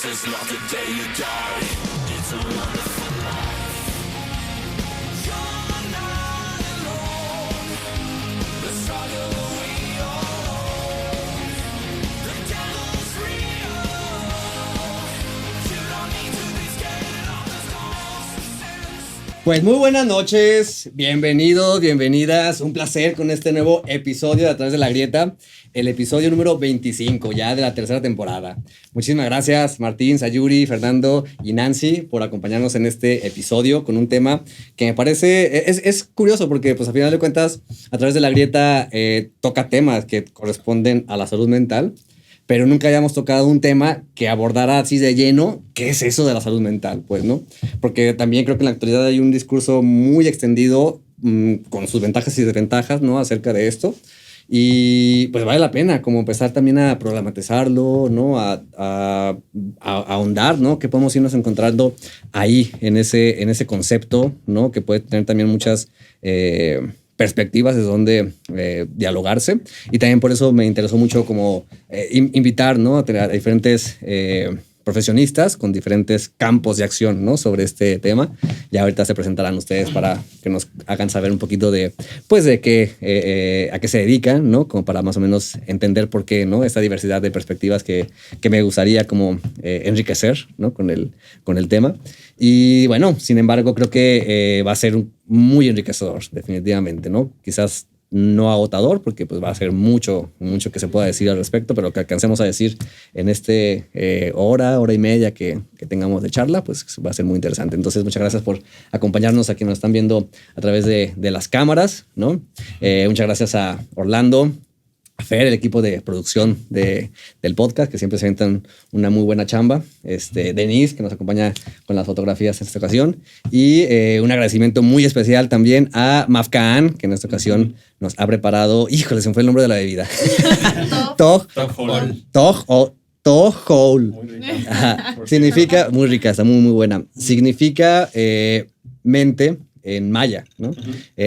is not the day you die. It's a wonderful life. You're not alone. The struggle we all own. The devil's real. You don't need to be scared of the storms. Pues muy buenas noches, bienvenidos, bienvenidas, un placer con este nuevo episodio de A Través de la Grieta, el episodio número 25 ya de la tercera temporada. Muchísimas gracias Martín, Sayuri, Fernando y Nancy por acompañarnos en este episodio con un tema que me parece, es curioso porque pues a final de cuentas A Través de la Grieta toca temas que corresponden a la salud mental, pero nunca habíamos tocado un tema que abordara así de lleno qué es eso de la salud mental, pues, ¿no? Porque también creo que en la actualidad hay un discurso muy extendido con sus ventajas y desventajas, ¿no? Acerca de esto. Y pues vale la pena como empezar también a problematizarlo, ¿no? A ahondar, ¿no? Que podemos irnos encontrando ahí en ese concepto, ¿no? Que puede tener también muchas perspectivas de donde dialogarse. Y también por eso me interesó mucho como invitar, ¿no? A diferentes profesionistas con diferentes campos de acción, ¿no? Sobre este tema. Ya ahorita se presentarán ustedes para que nos hagan saber un poquito de, pues, de qué, a qué se dedican, ¿no? Como para más o menos entender por qué, ¿no? Esta diversidad de perspectivas que me gustaría como enriquecer, ¿no? Con el tema. Y bueno, sin embargo, creo que va a ser muy enriquecedor, definitivamente, ¿no? Quizás no agotador, porque pues va a ser mucho que se pueda decir al respecto, pero que alcancemos a decir en hora y media que tengamos de charla, pues va a ser muy interesante. Entonces, muchas gracias por acompañarnos a quienes nos están viendo a través de las cámaras, ¿no? Muchas gracias a Orlando, a Fer, el equipo de producción del podcast, que siempre se aventan una muy buena chamba. Denise, que nos acompaña con las fotografías en esta ocasión. Y un agradecimiento muy especial también a Mafkaan, que en esta ocasión nos ha preparado... Híjole, se me fue el nombre de la bebida. Tohol. Significa... Muy rica, está muy la significa mente en maya, ¿no?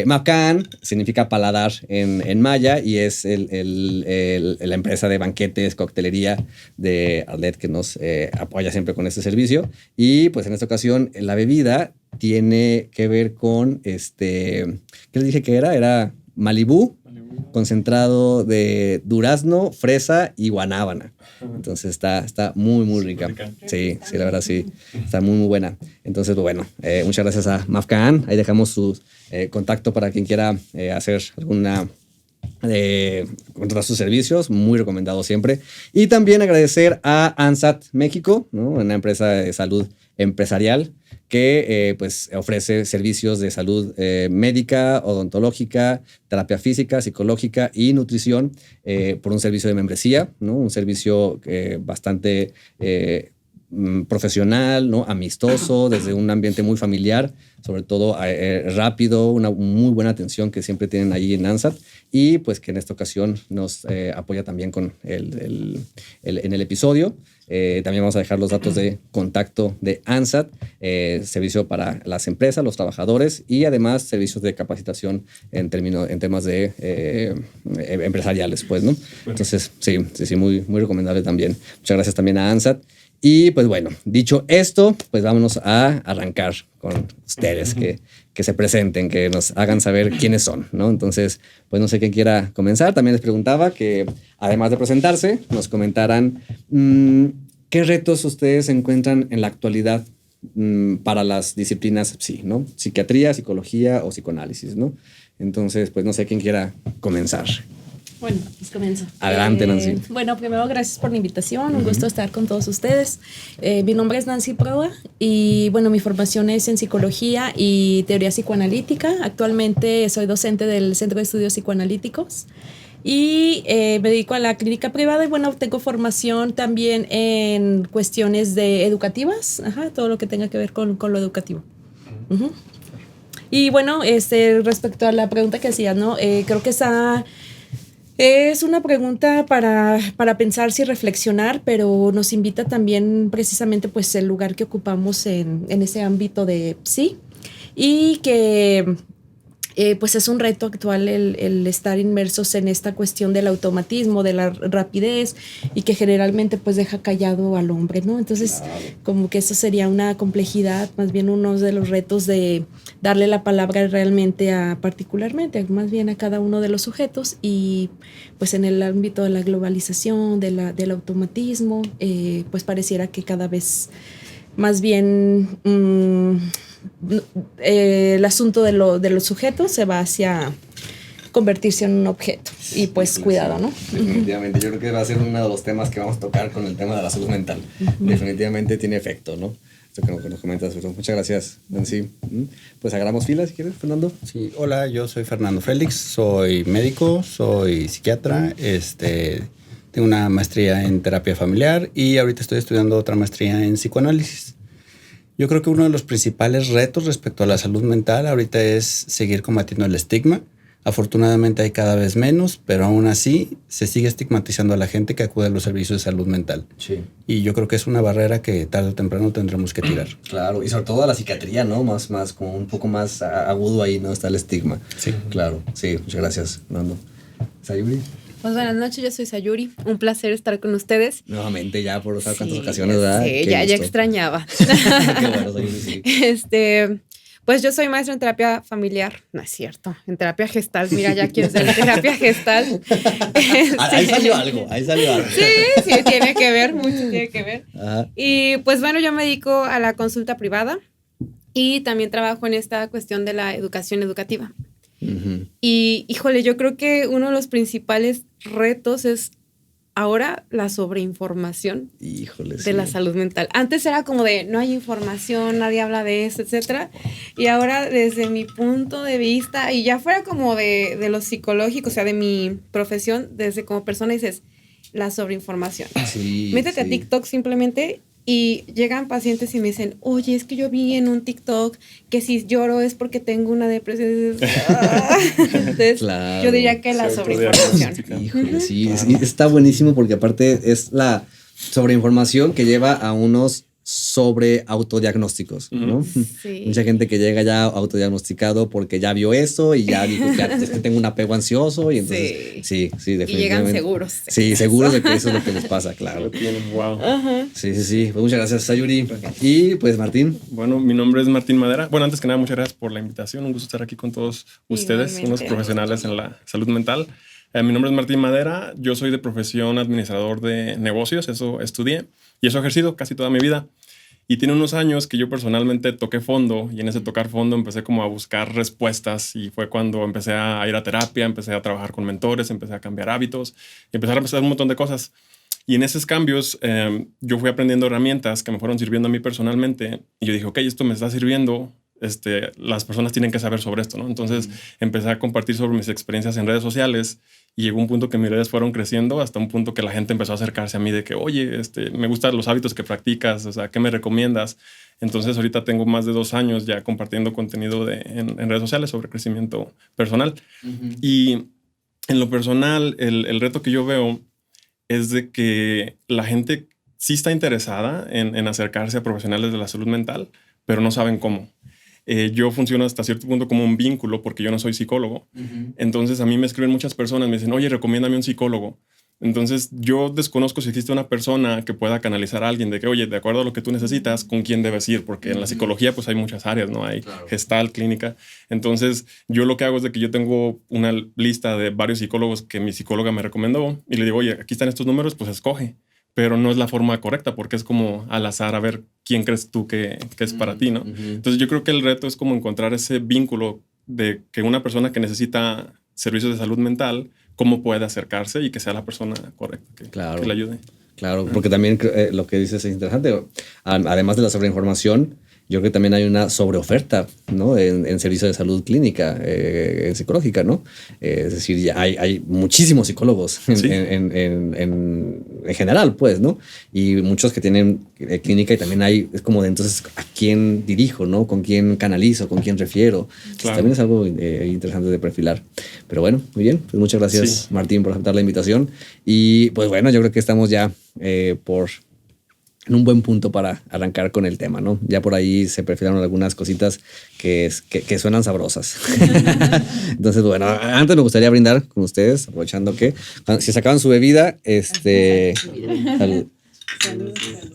Mafkaan significa paladar en maya y es la empresa de banquetes, coctelería de Arlet que nos apoya siempre con este servicio. Y pues en esta ocasión la bebida tiene que ver con ¿qué les dije que era? Era Malibú, concentrado de durazno, fresa y guanábana. Entonces está muy rica. Sí, la verdad sí, está muy buena. Entonces, bueno, muchas gracias a Mafkaan. Ahí dejamos su contacto para quien quiera hacer contratar sus servicios, muy recomendado siempre. Y también agradecer a ANSAT México, ¿no? Una empresa de salud empresarial que pues ofrece servicios de salud médica, odontológica, terapia física, psicológica y nutrición por un servicio de membresía, ¿no? Un servicio bastante profesional, ¿no? Amistoso, desde un ambiente muy familiar, sobre todo rápido, una muy buena atención que siempre tienen ahí en ANSAT y pues que en esta ocasión nos apoya también con en el episodio. También vamos a dejar los datos de contacto de ANSAT, servicio para las empresas, los trabajadores y además servicios de capacitación en temas de empresariales, pues, ¿no? Entonces, sí, muy recomendable también. Muchas gracias también a ANSAT. Y pues bueno, dicho esto, pues vámonos a arrancar con ustedes, que se presenten, que nos hagan saber quiénes son, ¿no? Entonces, pues no sé quién quiera comenzar. También les preguntaba que, además de presentarse, nos comentaran qué retos ustedes encuentran en la actualidad para las disciplinas psi, ¿no? Psiquiatría, psicología o psicoanálisis, ¿no? Entonces, pues no sé quién quiera comenzar. Bueno, pues comienzo. Adelante, Nancy. Bueno, primero gracias por la invitación, un gusto estar con todos ustedes. Mi nombre es Nancy Proa y bueno, mi formación es en psicología y teoría psicoanalítica. Actualmente soy docente del Centro de Estudios Psicoanalíticos y me dedico a la clínica privada y bueno, tengo formación también en cuestiones educativas, todo lo que tenga que ver con lo educativo. Y bueno, respecto a la pregunta que hacías, ¿no? Creo que es una pregunta para pensar y reflexionar, pero nos invita también precisamente pues el lugar que ocupamos en ese ámbito de psi y que pues es un reto actual el estar inmersos en esta cuestión del automatismo, de la rapidez, y que generalmente pues deja callado al hombre, ¿no? Entonces, como que eso sería una complejidad, más bien uno de los retos de darle la palabra realmente particularmente, más bien a cada uno de los sujetos, y pues en el ámbito de la globalización, del automatismo, pues pareciera que cada vez más bien el asunto de los sujetos se va hacia convertirse en un objeto, y pues Sí, cuidado, sí, ¿no? definitivamente, yo creo que va a ser uno de los temas que vamos a tocar con el tema de la salud mental. Definitivamente tiene efecto, ¿no? Esto que nos comentas. Muchas gracias, Nancy. Pues agarramos filas, si quieres, Fernando. Sí, hola, yo soy Fernando Félix, soy médico, soy psiquiatra, tengo una maestría en terapia familiar y ahorita estoy estudiando otra maestría en psicoanálisis. Yo creo que uno de los principales retos respecto a la salud mental ahorita es seguir combatiendo el estigma. Afortunadamente hay cada vez menos, pero aún así se sigue estigmatizando a la gente que acude a los servicios de salud mental. Sí. Y yo creo que es una barrera que tarde o temprano tendremos que tirar. Claro, y sobre todo a la psiquiatría, ¿no? Más como un poco más agudo ahí, ¿no? Está el estigma. Sí. Claro, sí, muchas gracias, Fernando. Sayuri. Pues buenas noches, yo soy Sayuri. Un placer estar con ustedes. Nuevamente ya por otras cuantas Sí, ocasiones, ¿verdad? Sí, Qué ya gusto. extrañaba. Qué bueno, Sayuri, sí. Pues yo soy maestra en terapia familiar. No es cierto, en terapia gestal. Mira, ya quiero ser terapia gestal. Ahí salió algo, ahí salió algo. Sí, tiene que ver, mucho tiene que ver. Ajá. Y pues bueno, yo me dedico a la consulta privada y también trabajo en esta cuestión de la educación educativa. Ujú. Y híjole, yo creo que uno de los principales retos es ahora la sobreinformación Híjole, de la salud mental. Antes era como de no hay información, nadie habla de eso, etcétera. Y ahora desde mi punto de vista, y ya fuera como de lo psicológico, o sea, de mi profesión, desde como persona dices, la sobreinformación. Sí, Métete a sí. TikTok simplemente y llegan pacientes y me dicen, oye, es que yo vi en un TikTok que si lloro es porque tengo una depresión. Entonces, Claro. yo diría que la Se sobreinformación. autodiagnostica. Híjole, sí, está buenísimo porque aparte es la sobreinformación que lleva a unos sobre autodiagnósticos, ¿no? Sí. Mucha gente que llega ya autodiagnosticado porque ya vio eso y ya dijo que es que tengo un apego ansioso y entonces sí, Y definitivamente. llegan seguros. Sí, seguros de que eso es lo que les pasa, Lo claro. tienen, wow. Sí. Pues muchas gracias, Sayuri. Y pues Martín. Bueno, mi nombre es Martín Madera. Bueno, antes que nada, muchas gracias por la invitación. Un gusto estar aquí con todos ustedes, Igualmente. unos profesionales en la salud mental. Mi nombre es Martín Madera. Yo soy de profesión administrador de negocios. Eso estudié y eso he ejercido casi toda mi vida. Y tiene unos años que yo personalmente toqué fondo y en ese tocar fondo empecé como a buscar respuestas y fue cuando empecé a ir a terapia, empecé a trabajar con mentores, empecé a cambiar hábitos y empecé a empezar un montón de cosas. Y en esos cambios yo fui aprendiendo herramientas que me fueron sirviendo a mí personalmente y yo dije, ok, esto me está sirviendo, las personas tienen que saber sobre esto, ¿no? Entonces empecé a compartir sobre mis experiencias en redes sociales y llegó un punto que mis redes fueron creciendo hasta un punto que la gente empezó a acercarse a mí de que, oye, me gustan los hábitos que practicas, o sea, ¿qué me recomiendas? Entonces ahorita tengo más de 2 años ya compartiendo contenido en redes sociales sobre crecimiento personal. Y en lo personal, el reto que yo veo es de que la gente sí está interesada en acercarse a profesionales de la salud mental, pero no saben cómo. Yo funciono hasta cierto punto como un vínculo porque yo no soy psicólogo. Entonces a mí me escriben muchas personas, me dicen, oye, recomiéndame un psicólogo. Entonces yo desconozco si existe una persona que pueda canalizar a alguien de que, oye, de acuerdo a lo que tú necesitas, ¿con quién debes ir? Porque en la psicología pues hay muchas áreas, ¿no? Hay gestal, clínica. Entonces yo lo que hago es de que yo tengo una lista de varios psicólogos que mi psicóloga me recomendó y le digo, oye, aquí están estos números, pues escoge. Pero no es la forma correcta porque es como al azar a ver quién crees tú que es para ti, ¿no? Entonces yo creo que el reto es como encontrar ese vínculo de que una persona que necesita servicios de salud mental, cómo puede acercarse y que sea la persona correcta que le ayude. Claro, porque también lo que dices es interesante. Además de la sobreinformación, yo creo que también hay una sobreoferta, ¿no? En servicios de salud clínica, psicológica, ¿no? Es decir, ya hay muchísimos psicólogos en general, pues, ¿no? Y muchos que tienen clínica y también hay, es como de entonces, ¿a quién dirijo, no? ¿Con quién canalizo? ¿Con quién refiero? Claro. También es algo interesante de perfilar. Pero bueno, muy bien. Pues muchas gracias, Martín, por aceptar la invitación. Y pues bueno, yo creo que estamos ya por en un buen punto para arrancar con el tema, ¿no? Ya por ahí se perfilaron algunas cositas que suenan sabrosas. Entonces, bueno, antes me gustaría brindar con ustedes, aprovechando que si se acaban su bebida, salud.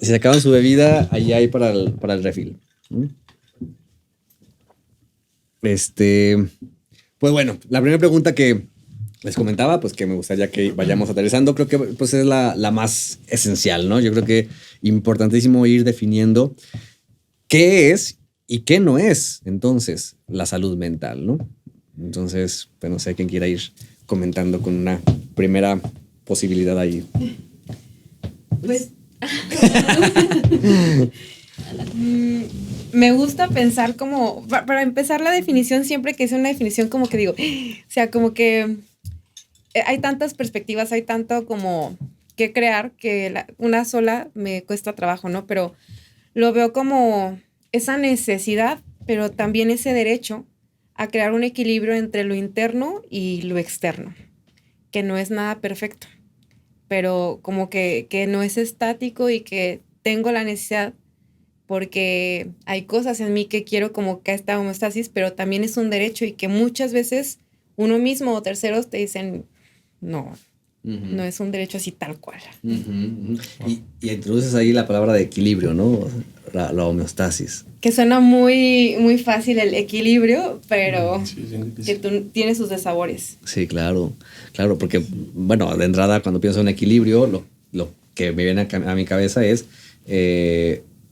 Si se acaban su bebida, ahí hay para el refill. Pues bueno, la primera pregunta que les comentaba, pues que me gustaría que vayamos aterrizando, creo que pues es la más esencial, ¿no? Yo creo que importantísimo ir definiendo qué es y qué no es, entonces, la salud mental, ¿no? Entonces, pues no sé quién quiera ir comentando con una primera posibilidad ahí. Pues me gusta pensar como, para empezar la definición, siempre que es una definición como que digo, o sea, como que hay tantas perspectivas, hay tanto como que crear que una sola me cuesta trabajo, ¿no? Pero lo veo como esa necesidad, pero también ese derecho a crear un equilibrio entre lo interno y lo externo, que no es nada perfecto, pero como que no es estático y que tengo la necesidad porque hay cosas en mí que quiero como que esta homeostasis, pero también es un derecho y que muchas veces uno mismo o terceros te dicen, no, no es un derecho así tal cual. Y introduces ahí la palabra de equilibrio, ¿no? La homeostasis. Que suena muy, muy fácil el equilibrio, pero que tiene sus desabores. Sí, claro, porque, bueno, de entrada cuando pienso en equilibrio, lo que me viene a mi cabeza es,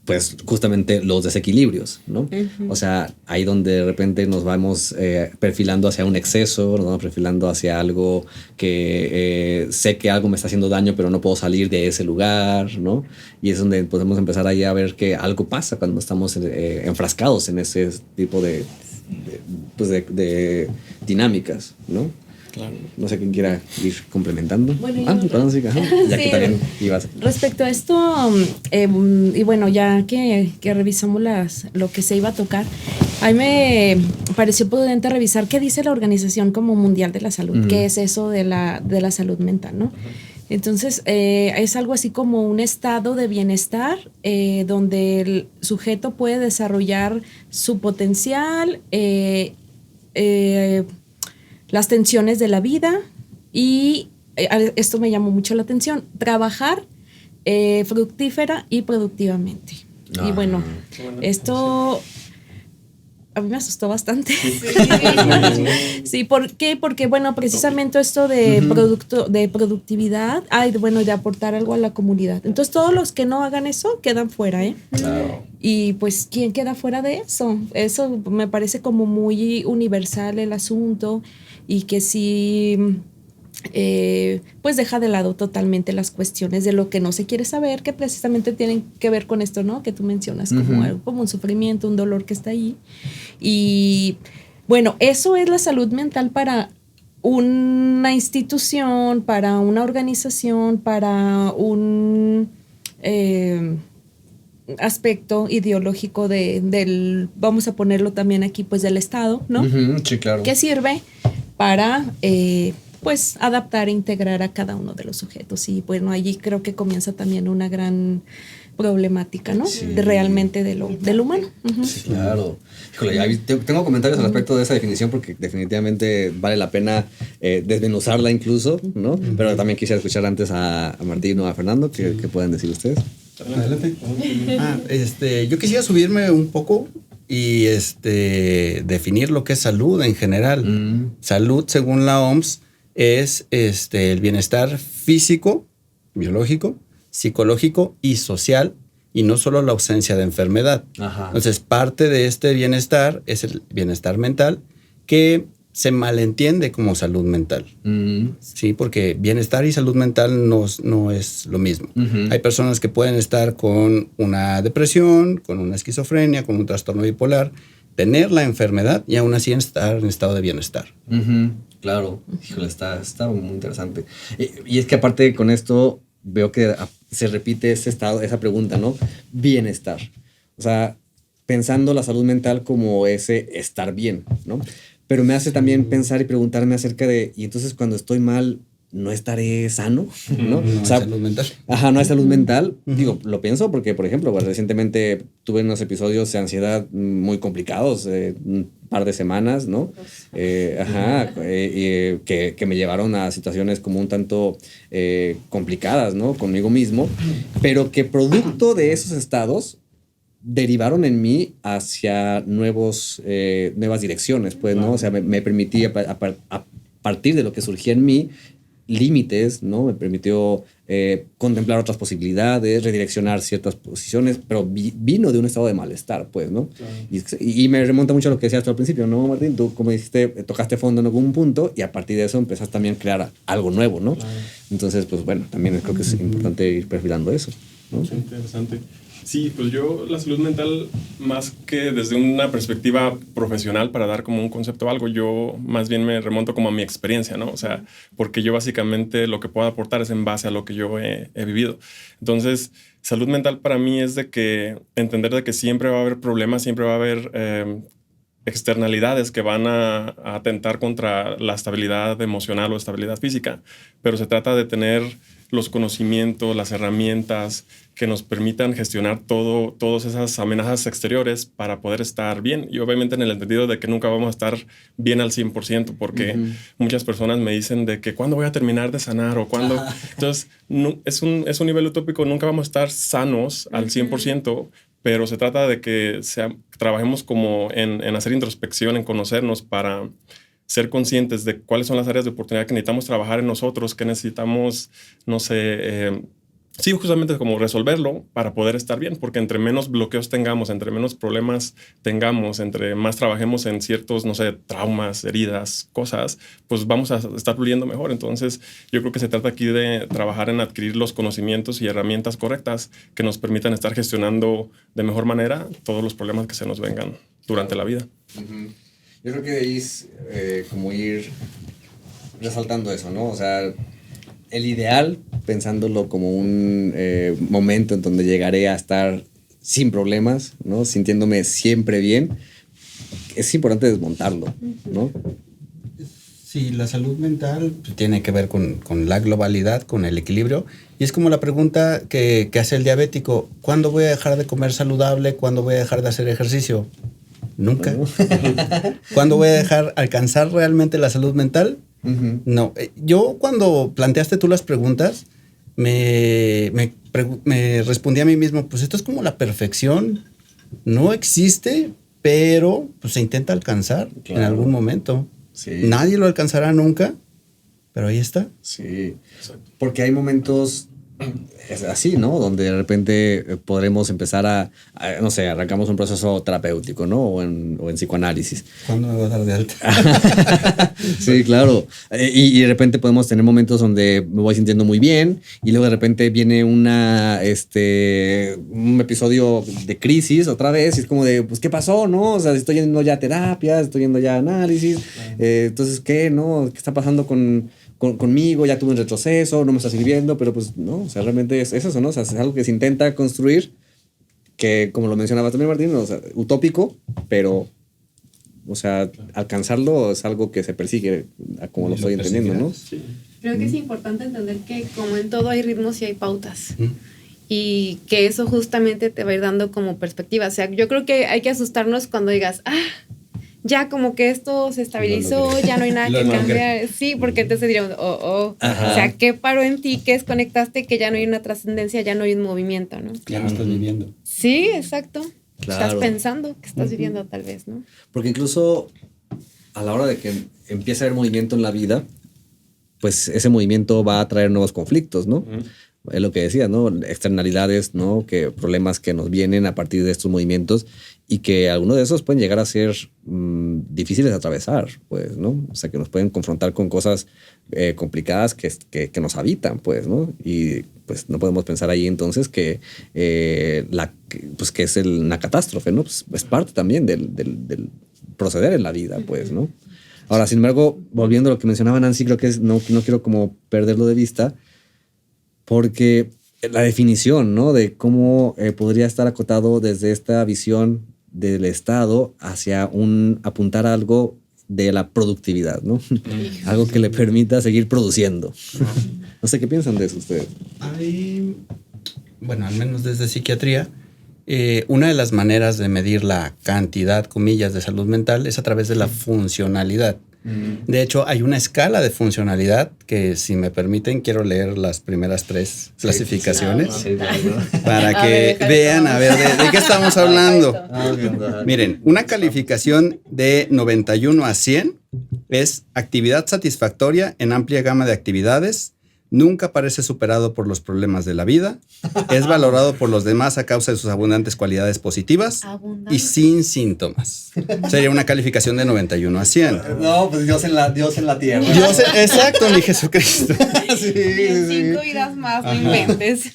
pues, justamente los desequilibrios, ¿no? O sea, ahí donde de repente nos vamos perfilando hacia un exceso, nos vamos perfilando hacia algo que sé que algo me está haciendo daño, pero no puedo salir de ese lugar, ¿no? Y es donde podemos empezar ahí a ver que algo pasa cuando estamos enfrascados en ese tipo de dinámicas, ¿no? Claro. No sé quién quiera ir complementando. Bueno, perdón, sí, ya que sí, también ibas. Respecto a esto, y bueno, ya que revisamos lo que se iba a tocar, a mí me pareció prudente revisar qué dice la Organización como Mundial de la Salud, qué es eso de la salud mental, ¿no? Entonces, es algo así como un estado de bienestar donde el sujeto puede desarrollar su potencial, las tensiones de la vida y esto me llamó mucho la atención, trabajar fructífera y productivamente. Y bueno, esto a mí me asustó bastante. Sí, ¿por qué? Porque, bueno, precisamente esto de de productividad, de aportar algo a la comunidad. Entonces, todos los que no hagan eso quedan fuera, ¿eh? Claro. Y pues, ¿quién queda fuera de eso? Eso me parece como muy universal el asunto y que sí, pues deja de lado totalmente las cuestiones de lo que no se quiere saber, que precisamente tienen que ver con esto, ¿no? Que tú mencionas como algo, como un sufrimiento, un dolor que está ahí. Y bueno, eso es la salud mental para una institución, para una organización, para un aspecto ideológico del, vamos a ponerlo también aquí, pues del Estado, ¿no? Sí, claro. Que sirve para pues adaptar e integrar a cada uno de los sujetos. Y bueno, allí creo que comienza también una gran problemática, ¿no? Sí. Realmente de lo humano. Sí, claro. Híjole, ya tengo comentarios al respecto de esa definición porque definitivamente vale la pena desmenuzarla incluso, ¿no? Pero también quisiera escuchar antes a Martín o a Fernando, ¿qué pueden decir ustedes? Adelante. Yo quisiera subirme un poco y definir lo que es salud en general. Salud, según la OMS, es el bienestar físico, biológico, psicológico y social, y no solo la ausencia de enfermedad. Ajá. Entonces, parte de este bienestar es el bienestar mental, que se malentiende como salud mental. Sí, porque bienestar y salud mental no es lo mismo. Hay personas que pueden estar con una depresión, con una esquizofrenia, con un trastorno bipolar, tener la enfermedad y aún así estar en estado de bienestar. Claro, híjole, está muy interesante. Y es que aparte con esto veo que se repite esa pregunta, ¿no? Bienestar. O sea, pensando la salud mental como ese estar bien, ¿no? Pero me hace también pensar y preguntarme acerca de, y entonces cuando estoy mal, no estaré sano, ¿no? No, O sea, salud mental. ajá, no hay salud mental. Digo, lo pienso porque, por ejemplo, pues, recientemente tuve unos episodios de ansiedad muy complicados, un par de semanas, ¿no? Que me llevaron a situaciones como un tanto complicadas, ¿no? Conmigo mismo, pero que producto de esos estados derivaron en mí hacia nuevas direcciones, pues, ¿no? O sea, me permití a partir de lo que surgía en mí, límites, ¿no? Me permitió contemplar otras posibilidades, redireccionar ciertas posiciones, pero vino de un estado de malestar, pues, ¿no? Claro. Y me remonta mucho a lo que decías tú al principio, ¿no, Martín? Tú, como dijiste, tocaste fondo en algún punto y a partir de eso empezaste también a crear algo nuevo, ¿no? Claro. Entonces, pues, bueno, también creo que es importante ir perfilando eso, ¿no? Sí, interesante. Sí, pues yo la salud mental, más que desde una perspectiva profesional para dar como un concepto o algo, yo más bien me remonto como a mi experiencia, ¿no? O sea, porque yo básicamente lo que puedo aportar es en base a lo que yo he vivido. Entonces, salud mental para mí es de que entender de que siempre va a haber problemas, siempre va a haber externalidades que van a atentar contra la estabilidad emocional o estabilidad física, pero se trata de tener los conocimientos, las herramientas que nos permitan gestionar todas esas amenazas exteriores para poder estar bien. Y obviamente en el entendido de que nunca vamos a estar bien al 100%, porque muchas personas me dicen de que ¿cuándo voy a terminar de sanar? O cuándo... Entonces, no, es un nivel utópico, nunca vamos a estar sanos al 100%, pero se trata de que trabajemos como en hacer introspección, en conocernos para ser conscientes de cuáles son las áreas de oportunidad que necesitamos trabajar en nosotros, que necesitamos, no sé, sí, justamente como resolverlo para poder estar bien, porque entre menos bloqueos tengamos, entre menos problemas tengamos, entre más trabajemos en ciertos, no sé, traumas, heridas, cosas, pues vamos a estar fluyendo mejor. Entonces, yo creo que se trata aquí de trabajar en adquirir los conocimientos y herramientas correctas que nos permitan estar gestionando de mejor manera todos los problemas que se nos vengan durante la vida. Yo creo que de ahí es como ir resaltando eso, ¿no? O sea, el ideal, pensándolo como un momento en donde llegaré a estar sin problemas, ¿no? Sintiéndome siempre bien, es importante desmontarlo, ¿no? Sí, la salud mental tiene que ver con la globalidad, con el equilibrio. Y es como la pregunta que hace el diabético: ¿cuándo voy a dejar de comer saludable? ¿Cuándo voy a dejar de hacer ejercicio? Nunca. ¿Cuándo voy a alcanzar realmente la salud mental? No. Yo cuando planteaste tú las preguntas, me respondí a mí mismo, pues esto es como la perfección. No existe, pero pues se intenta alcanzar en algún momento. Sí. Nadie lo alcanzará nunca, pero ahí está. Sí, porque hay momentos así, ¿no? Donde de repente podremos empezar a no sé, arrancamos un proceso terapéutico, ¿no? O en psicoanálisis. ¿Cuándo me voy a dar de alta? Sí, claro. Y de repente podemos tener momentos donde me voy sintiendo muy bien y luego de repente viene un episodio de crisis otra vez y es como de, pues, ¿qué pasó, no? O sea, estoy yendo ya a terapia, estoy yendo ya a análisis. Entonces, ¿qué, no? ¿Qué está pasando conmigo? Ya tuve un retroceso, no me está sirviendo, pero pues no, o sea, realmente es eso, ¿no? O sea, es algo que se intenta construir, que como lo mencionaba también Martín, o sea, utópico, pero, o sea, alcanzarlo es algo que se persigue, como lo estoy entendiendo, ¿no? Sí. Creo que es importante entender que como en todo hay ritmos y hay pautas. Y que eso justamente te va a ir dando como perspectiva. O sea, yo creo que hay que asustarnos cuando digas, ya como que esto se estabilizó, ya no hay nada que cambiar. Sí, porque entonces diríamos, o sea, ¿qué paró en ti? ¿Qué desconectaste? Que ya no hay una trascendencia, ya no hay un movimiento, ¿no? Ya no estás viviendo. Sí, exacto. Claro. Estás pensando que estás viviendo tal vez, ¿no? Porque incluso a la hora de que empieza a haber movimiento en la vida, pues ese movimiento va a traer nuevos conflictos, ¿no? Es lo que decías, ¿no? Externalidades, ¿no? Que problemas que nos vienen a partir de estos movimientos y que algunos de esos pueden llegar a ser difíciles de atravesar, pues, ¿no? O sea, que nos pueden confrontar con cosas complicadas que nos habitan, pues, ¿no? Y pues no podemos pensar ahí entonces que es una catástrofe, ¿no? Pues es parte también del proceder en la vida, pues, ¿no? Ahora, sin embargo, volviendo a lo que mencionaba Nancy, creo que no quiero como perderlo de vista, porque la definición, ¿no? De cómo podría estar acotado desde esta visión del Estado hacia apuntar a algo de la productividad, ¿no? Algo que le permita seguir produciendo. No sé qué piensan de eso ustedes. Bueno, al menos desde psiquiatría, una de las maneras de medir la cantidad, comillas, de salud mental es a través de la funcionalidad. De hecho, hay una escala de funcionalidad que, si me permiten, quiero leer las primeras 3 clasificaciones para que vean a ver de qué estamos hablando. Miren, una calificación de 91 a 100 es actividad satisfactoria en amplia gama de actividades. Nunca parece superado por los problemas de la vida. Es valorado por los demás a causa de sus abundantes cualidades positivas y sin síntomas. Sería una calificación de 91 a 100. No, pues Dios en la tierra. Exacto, mi Jesucristo. Sí, Y en sí. 5 vidas más, no inventes.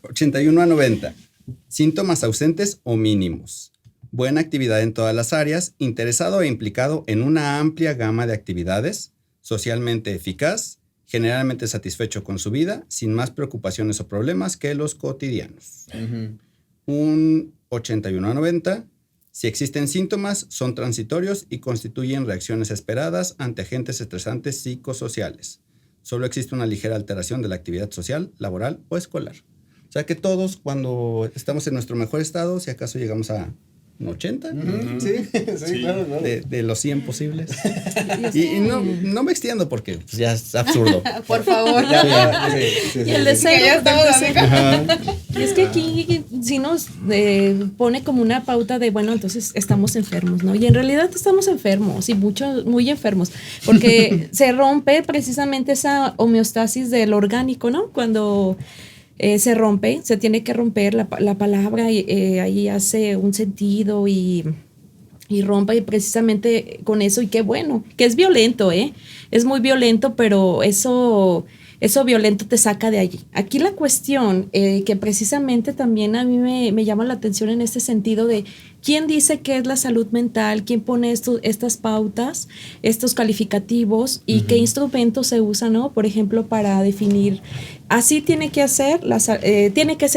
81 a 90. Síntomas ausentes o mínimos. Buena actividad en todas las áreas. Interesado e implicado en una amplia gama de actividades. Socialmente eficaz. Generalmente satisfecho con su vida, sin más preocupaciones o problemas que los cotidianos. Un 81 a 90. Si existen síntomas, son transitorios y constituyen reacciones esperadas ante agentes estresantes psicosociales. Solo existe una ligera alteración de la actividad social, laboral o escolar. O sea que todos, cuando estamos en nuestro mejor estado, si acaso llegamos a un 80, Sí, claro. de los 100 posibles. Y no me extiendo porque pues, ya es absurdo. Por favor. Y el deseo. Que ya estamos así. Y es que aquí sí nos pone como una pauta de, bueno, entonces estamos enfermos, ¿no? Y en realidad estamos enfermos y muy enfermos, porque se rompe precisamente esa homeostasis del orgánico, ¿no? Cuando se rompe, se tiene que romper la palabra, ahí hace un sentido y rompe y precisamente con eso, y qué bueno, que es violento, es muy violento, pero eso violento te saca de allí. Aquí la cuestión que precisamente también a mí me llama la atención en este sentido de quién dice qué es la salud mental, quién pone estas pautas, estos calificativos y qué instrumentos se usan, ¿no? Por ejemplo, para definir, así tiene que ser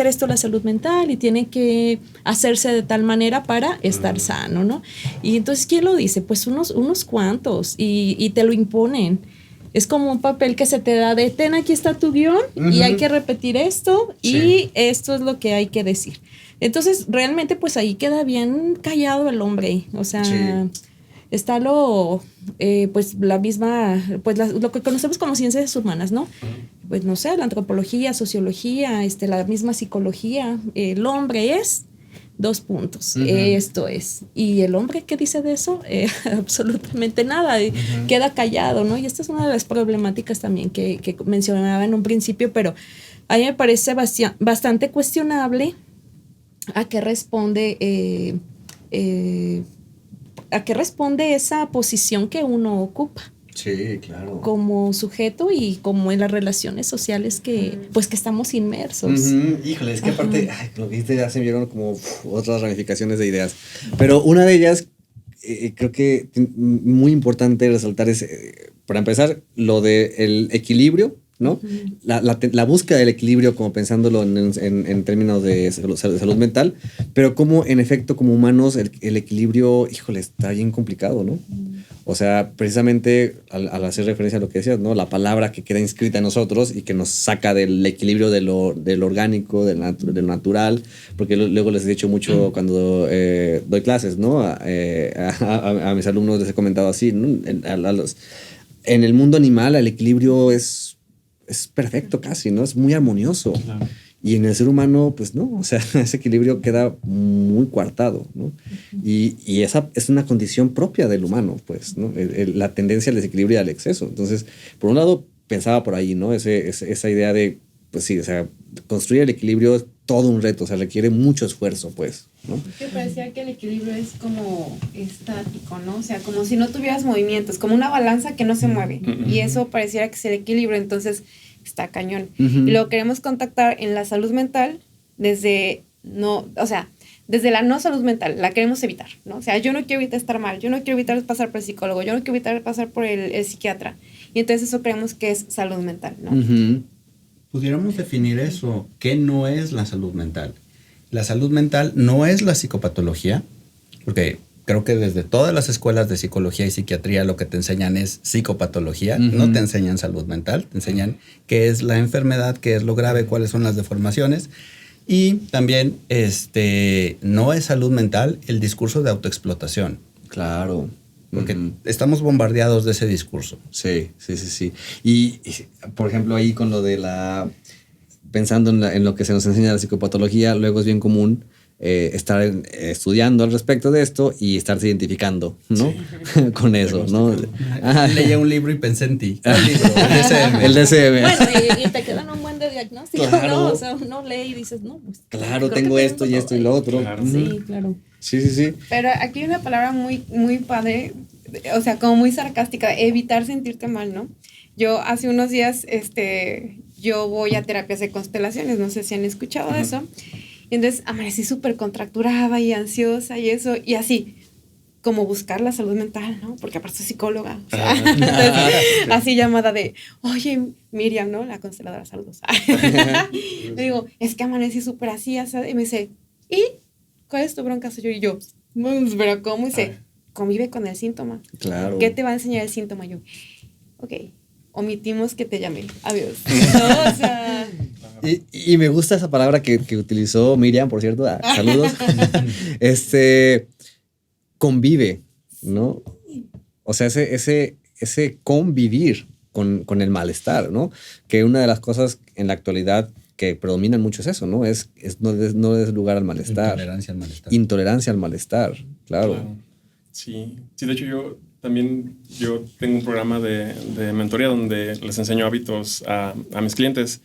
esto la salud mental y tiene que hacerse de tal manera para estar sano, ¿no? Y entonces, ¿quién lo dice? Pues unos cuantos y te lo imponen. Es como un papel que se te da de, ten, aquí está tu guión y hay que repetir esto y esto es lo que hay que decir. Entonces, realmente, pues ahí queda bien callado el hombre. O sea, está pues la misma, pues lo que conocemos como ciencias humanas, ¿no? Pues no sé, la antropología, sociología, la misma psicología. El hombre es... 2 puntos. Esto es. ¿Y el hombre qué dice de eso? Absolutamente nada. Queda callado, ¿no? Y esta es una de las problemáticas también que mencionaba en un principio, pero a mí me parece bastante cuestionable a qué responde esa posición que uno ocupa. Sí, claro. Como sujeto y como en las relaciones sociales que estamos inmersos. Híjole, es que aparte, lo que dijiste ya se vieron como otras ramificaciones de ideas. Pero una de ellas, creo que muy importante resaltar es, para empezar, lo del equilibrio, ¿no? La búsqueda del equilibrio, como pensándolo en términos de salud mental, pero como en efecto, como humanos, el equilibrio, híjole, está bien complicado, ¿no? O sea, precisamente al hacer referencia a lo que decías, ¿no? La palabra que queda inscrita en nosotros y que nos saca del equilibrio de lo orgánico, de lo natural, porque luego les he dicho mucho cuando doy clases, ¿no? A mis alumnos les he comentado así, ¿no? En el mundo animal el equilibrio es perfecto casi, ¿no? Es muy armonioso. Claro. Y en el ser humano, pues no, o sea, ese equilibrio queda muy coartado, ¿no? Y esa es una condición propia del humano, pues, ¿no? La tendencia al desequilibrio y al exceso. Entonces, por un lado, pensaba por ahí, ¿no? Esa idea de, pues sí, o sea, construir el equilibrio es todo un reto, o sea, requiere mucho esfuerzo, pues, ¿no? Me parecía que el equilibrio es como estático, ¿no? O sea, como si no tuvieras movimientos, como una balanza que no se mueve. Y eso pareciera que es el equilibrio, entonces está cañón. Y lo queremos contactar en la salud mental desde la no salud mental, la queremos evitar, ¿no? O sea, yo no quiero evitar estar mal, yo no quiero evitar pasar por el psicólogo, yo no quiero evitar pasar por el psiquiatra. Y entonces eso creemos que es salud mental, ¿no? Pudiéramos definir eso. ¿Qué no es la salud mental? La salud mental no es la psicopatología, porque creo que desde todas las escuelas de psicología y psiquiatría lo que te enseñan es psicopatología, no te enseñan salud mental, te enseñan qué es la enfermedad, qué es lo grave, cuáles son las deformaciones. Y también no es salud mental el discurso de autoexplotación. Claro. Porque estamos bombardeados de ese discurso. Sí. Y, por ejemplo, ahí con lo de pensando en lo que se nos enseña la psicopatología, luego es bien común estar estudiando al respecto de esto y estarse identificando, ¿no? Sí. Con eso, ¿no? Leía un libro y pensé en ti. El DSM. El DSM. Bueno, y te quedan un buen de diagnóstico, claro. ¿no? O sea, uno lee y dices, no, pues... Claro, tengo esto y esto y lo otro. Claro. Sí, claro. Sí. Pero aquí hay una palabra muy, muy padre, o sea, como muy sarcástica, evitar sentirte mal, ¿no? Yo hace unos días, yo voy a terapias de constelaciones, no sé si han escuchado de eso. Y entonces amanecí súper contracturada y ansiosa y eso, y así, como buscar la salud mental, ¿no? Porque aparte soy psicóloga, o sea, entonces, así llamada de, oye, Miriam, ¿no? La consteladora, saludos. Le digo, es que amanecí súper así, y me dice, ¿y cuál es tu bronca? Y yo, ¿pero cómo? Y dice, convive con el síntoma. Claro. ¿Qué te va a enseñar el síntoma? Yo, ok, omitimos que te llamé, adiós. No, o sea... Y me gusta esa palabra que utilizó Miriam, por cierto. Saludos. Convive, ¿no? O sea, ese convivir con el malestar, ¿no? Que una de las cosas en la actualidad que predominan mucho es eso, ¿no? No es lugar al malestar. Intolerancia al malestar. Intolerancia al malestar, claro. Sí, de hecho yo tengo un programa de mentoría donde les enseño hábitos a mis clientes.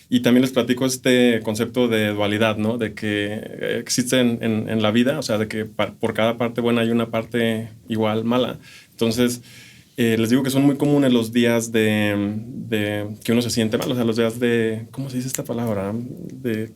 Y también les platico este concepto de dualidad, ¿no? De que existe en la vida, o sea, de que por cada parte buena hay una parte igual mala. Entonces, les digo que son muy comunes los días de que uno se siente mal, o sea, los días de, ¿cómo se dice esta palabra? De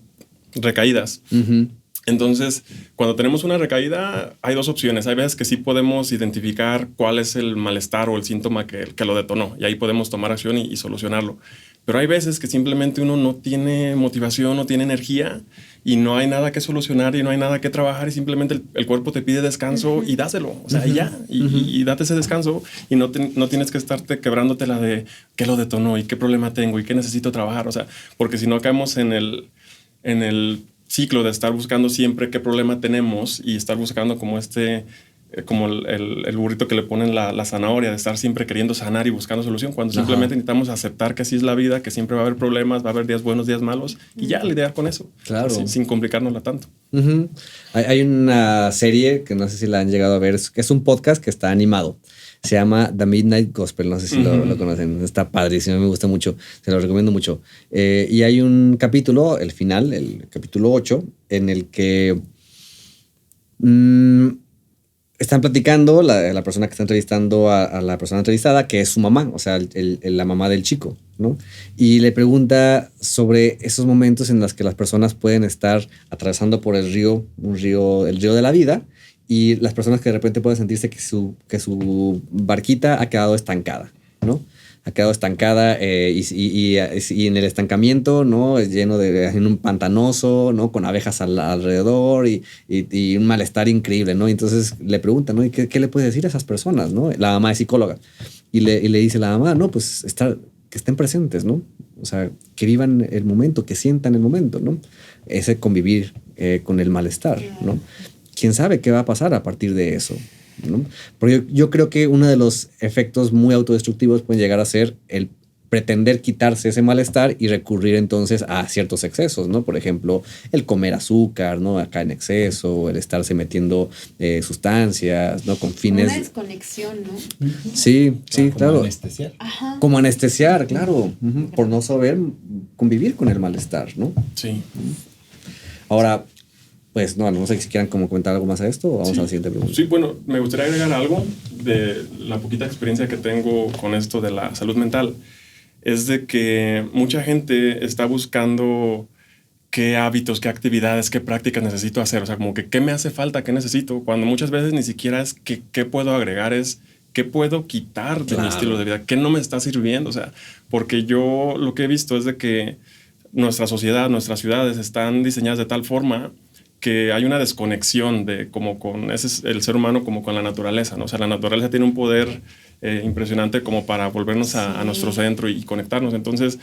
recaídas. Uh-huh. Entonces, cuando tenemos una recaída, hay dos opciones. Hay veces que sí podemos identificar cuál es el malestar o el síntoma que lo detonó, y ahí podemos tomar acción y solucionarlo. Pero hay veces que simplemente uno no tiene motivación, no tiene energía y no hay nada que solucionar y no hay nada que trabajar y simplemente el cuerpo te pide descanso y dáselo. O sea, ya, y date ese descanso y no tienes que estarte quebrándote la de qué lo detonó y qué problema tengo y qué necesito trabajar. O sea, porque si no caemos en el ciclo de estar buscando siempre qué problema tenemos y estar buscando como como el burrito que le ponen la zanahoria, de estar siempre queriendo sanar y buscando solución, cuando simplemente necesitamos aceptar que así es la vida, que siempre va a haber problemas, va a haber días buenos, días malos, y ya lidiar con eso, claro, sin complicárnosla tanto. Uh-huh. Hay una serie que no sé si la han llegado a ver, que es un podcast que está animado. Se llama The Midnight Gospel, no sé si lo conocen, está padrísimo, me gusta mucho, se lo recomiendo mucho. Y hay un capítulo, el final, el capítulo 8, en el que están platicando la persona que está entrevistando a la persona entrevistada, que es su mamá, o sea, la mamá del chico, ¿no? Y le pregunta sobre esos momentos en los que las personas pueden estar atravesando por el río de la vida, y las personas que de repente pueden sentirse que su barquita ha quedado estancada, ¿no? Ha quedado estancada y en el estancamiento, ¿no? En un pantanoso, ¿no? Con abejas alrededor y un malestar increíble, ¿no? Y entonces le preguntan, ¿no? ¿Y qué le puedes decir a esas personas, ¿no? La mamá es psicóloga. Y le dice la mamá, no, pues que estén presentes, ¿no? O sea, que vivan el momento, que sientan el momento, ¿no? Ese convivir con el malestar, ¿no? ¿Quién sabe qué va a pasar a partir de eso? ¿No? Porque yo creo que uno de los efectos muy autodestructivos puede llegar a ser el pretender quitarse ese malestar y recurrir entonces a ciertos excesos, ¿no? Por ejemplo, el comer azúcar, ¿no? Acá en exceso, el estarse metiendo sustancias, ¿no? Con fines... Una desconexión, ¿no? Sí, Como claro. anestesiar. Ajá. Como anestesiar, claro. Por no saber convivir con el malestar, ¿no? Sí. Ahora... Pues no sé si quieran como comentar algo más a esto o vamos a la siguiente pregunta. Sí, bueno, me gustaría agregar algo de la poquita experiencia que tengo con esto de la salud mental. Es de que mucha gente está buscando qué hábitos, qué actividades, qué prácticas necesito hacer. O sea, como que qué me hace falta, qué necesito, cuando muchas veces ni siquiera es qué puedo agregar, es qué puedo quitar de mi estilo de vida, qué no me está sirviendo. O sea, porque yo lo que he visto es de que nuestra sociedad, nuestras ciudades están diseñadas de tal forma que hay una desconexión de como con ese es el ser humano como con la naturaleza, ¿no? O sea, la naturaleza tiene un poder impresionante como para volvernos a nuestro centro y conectarnos. Entonces,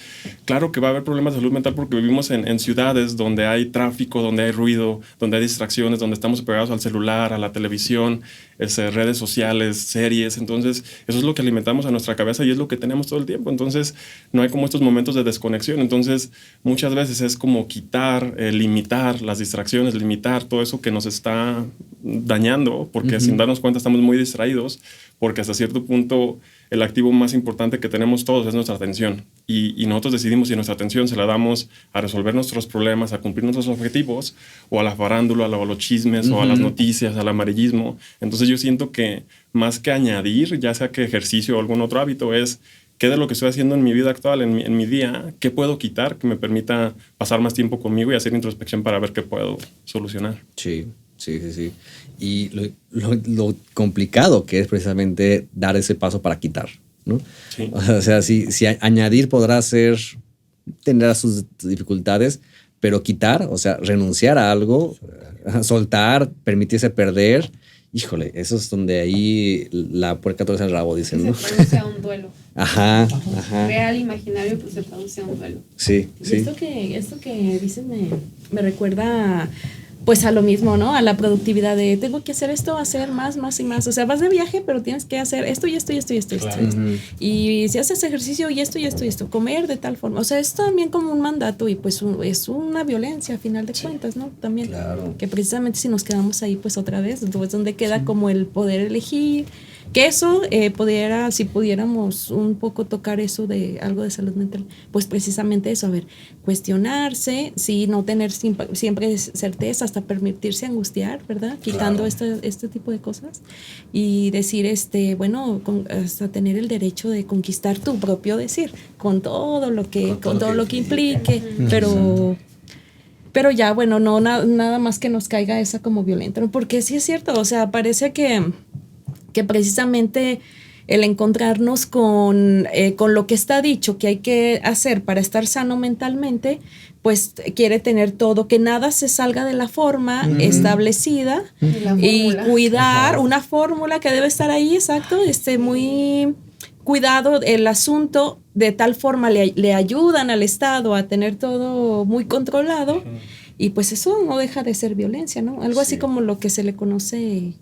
claro que va a haber problemas de salud mental porque vivimos en ciudades donde hay tráfico, donde hay ruido, donde hay distracciones, donde estamos pegados al celular, a la televisión, redes sociales, series. Entonces, eso es lo que alimentamos a nuestra cabeza y es lo que tenemos todo el tiempo. Entonces, no hay como estos momentos de desconexión. Entonces, muchas veces es como quitar, limitar las distracciones, limitar todo eso que nos está dañando, porque sin darnos cuenta estamos muy distraídos, porque hasta cierto punto el activo más importante que tenemos todos es nuestra atención. Y nosotros decidimos si nuestra atención se la damos a resolver nuestros problemas, a cumplir nuestros objetivos, o a la farándula, o a los chismes, o a las noticias, al amarillismo. Entonces yo siento que más que añadir, ya sea que ejercicio o algún otro hábito, es qué de lo que estoy haciendo en mi vida actual, en mi día, qué puedo quitar que me permita pasar más tiempo conmigo y hacer introspección para ver qué puedo solucionar. Sí. Y lo complicado que es precisamente dar ese paso para quitar, ¿no? Sí. O sea, si añadir podrá ser, tendrá sus dificultades, pero quitar, o sea, renunciar a algo, soltar, permitirse perder, híjole, eso es donde ahí la puerca torce el rabo, dicen, ¿no? Se produce un duelo. Ajá. Real, imaginario, pues se produce un duelo. Sí. Y esto que dices me recuerda pues a lo mismo, ¿no? A la productividad de tengo que hacer esto, hacer más y más. O sea, vas de viaje, pero tienes que hacer esto y esto y esto y esto. Claro. Y si haces ejercicio y esto, comer de tal forma. O sea, es también como un mandato y pues es una violencia a final de cuentas, ¿no? También. Claro. Que precisamente si nos quedamos ahí, pues otra vez, entonces donde queda como el poder elegir. Que eso si pudiéramos un poco tocar eso de algo de salud mental, pues precisamente eso, a ver, cuestionarse, sí, no tener siempre certeza, hasta permitirse angustiar, ¿verdad? Quitando este tipo de cosas y decir, bueno, hasta tener el derecho de conquistar tu propio decir, con todo lo que implique, pero ya, bueno, no nada más que nos caiga esa como violenta, ¿no? Porque sí es cierto, o sea, parece que precisamente el encontrarnos con lo que está dicho que hay que hacer para estar sano mentalmente, pues quiere tener todo, que nada se salga de la forma establecida y cuidar una fórmula que debe estar ahí, exacto, muy cuidado el asunto, de tal forma le ayudan al Estado a tener todo muy controlado y pues eso no deja de ser violencia, ¿no? Algo así como lo que se le conoce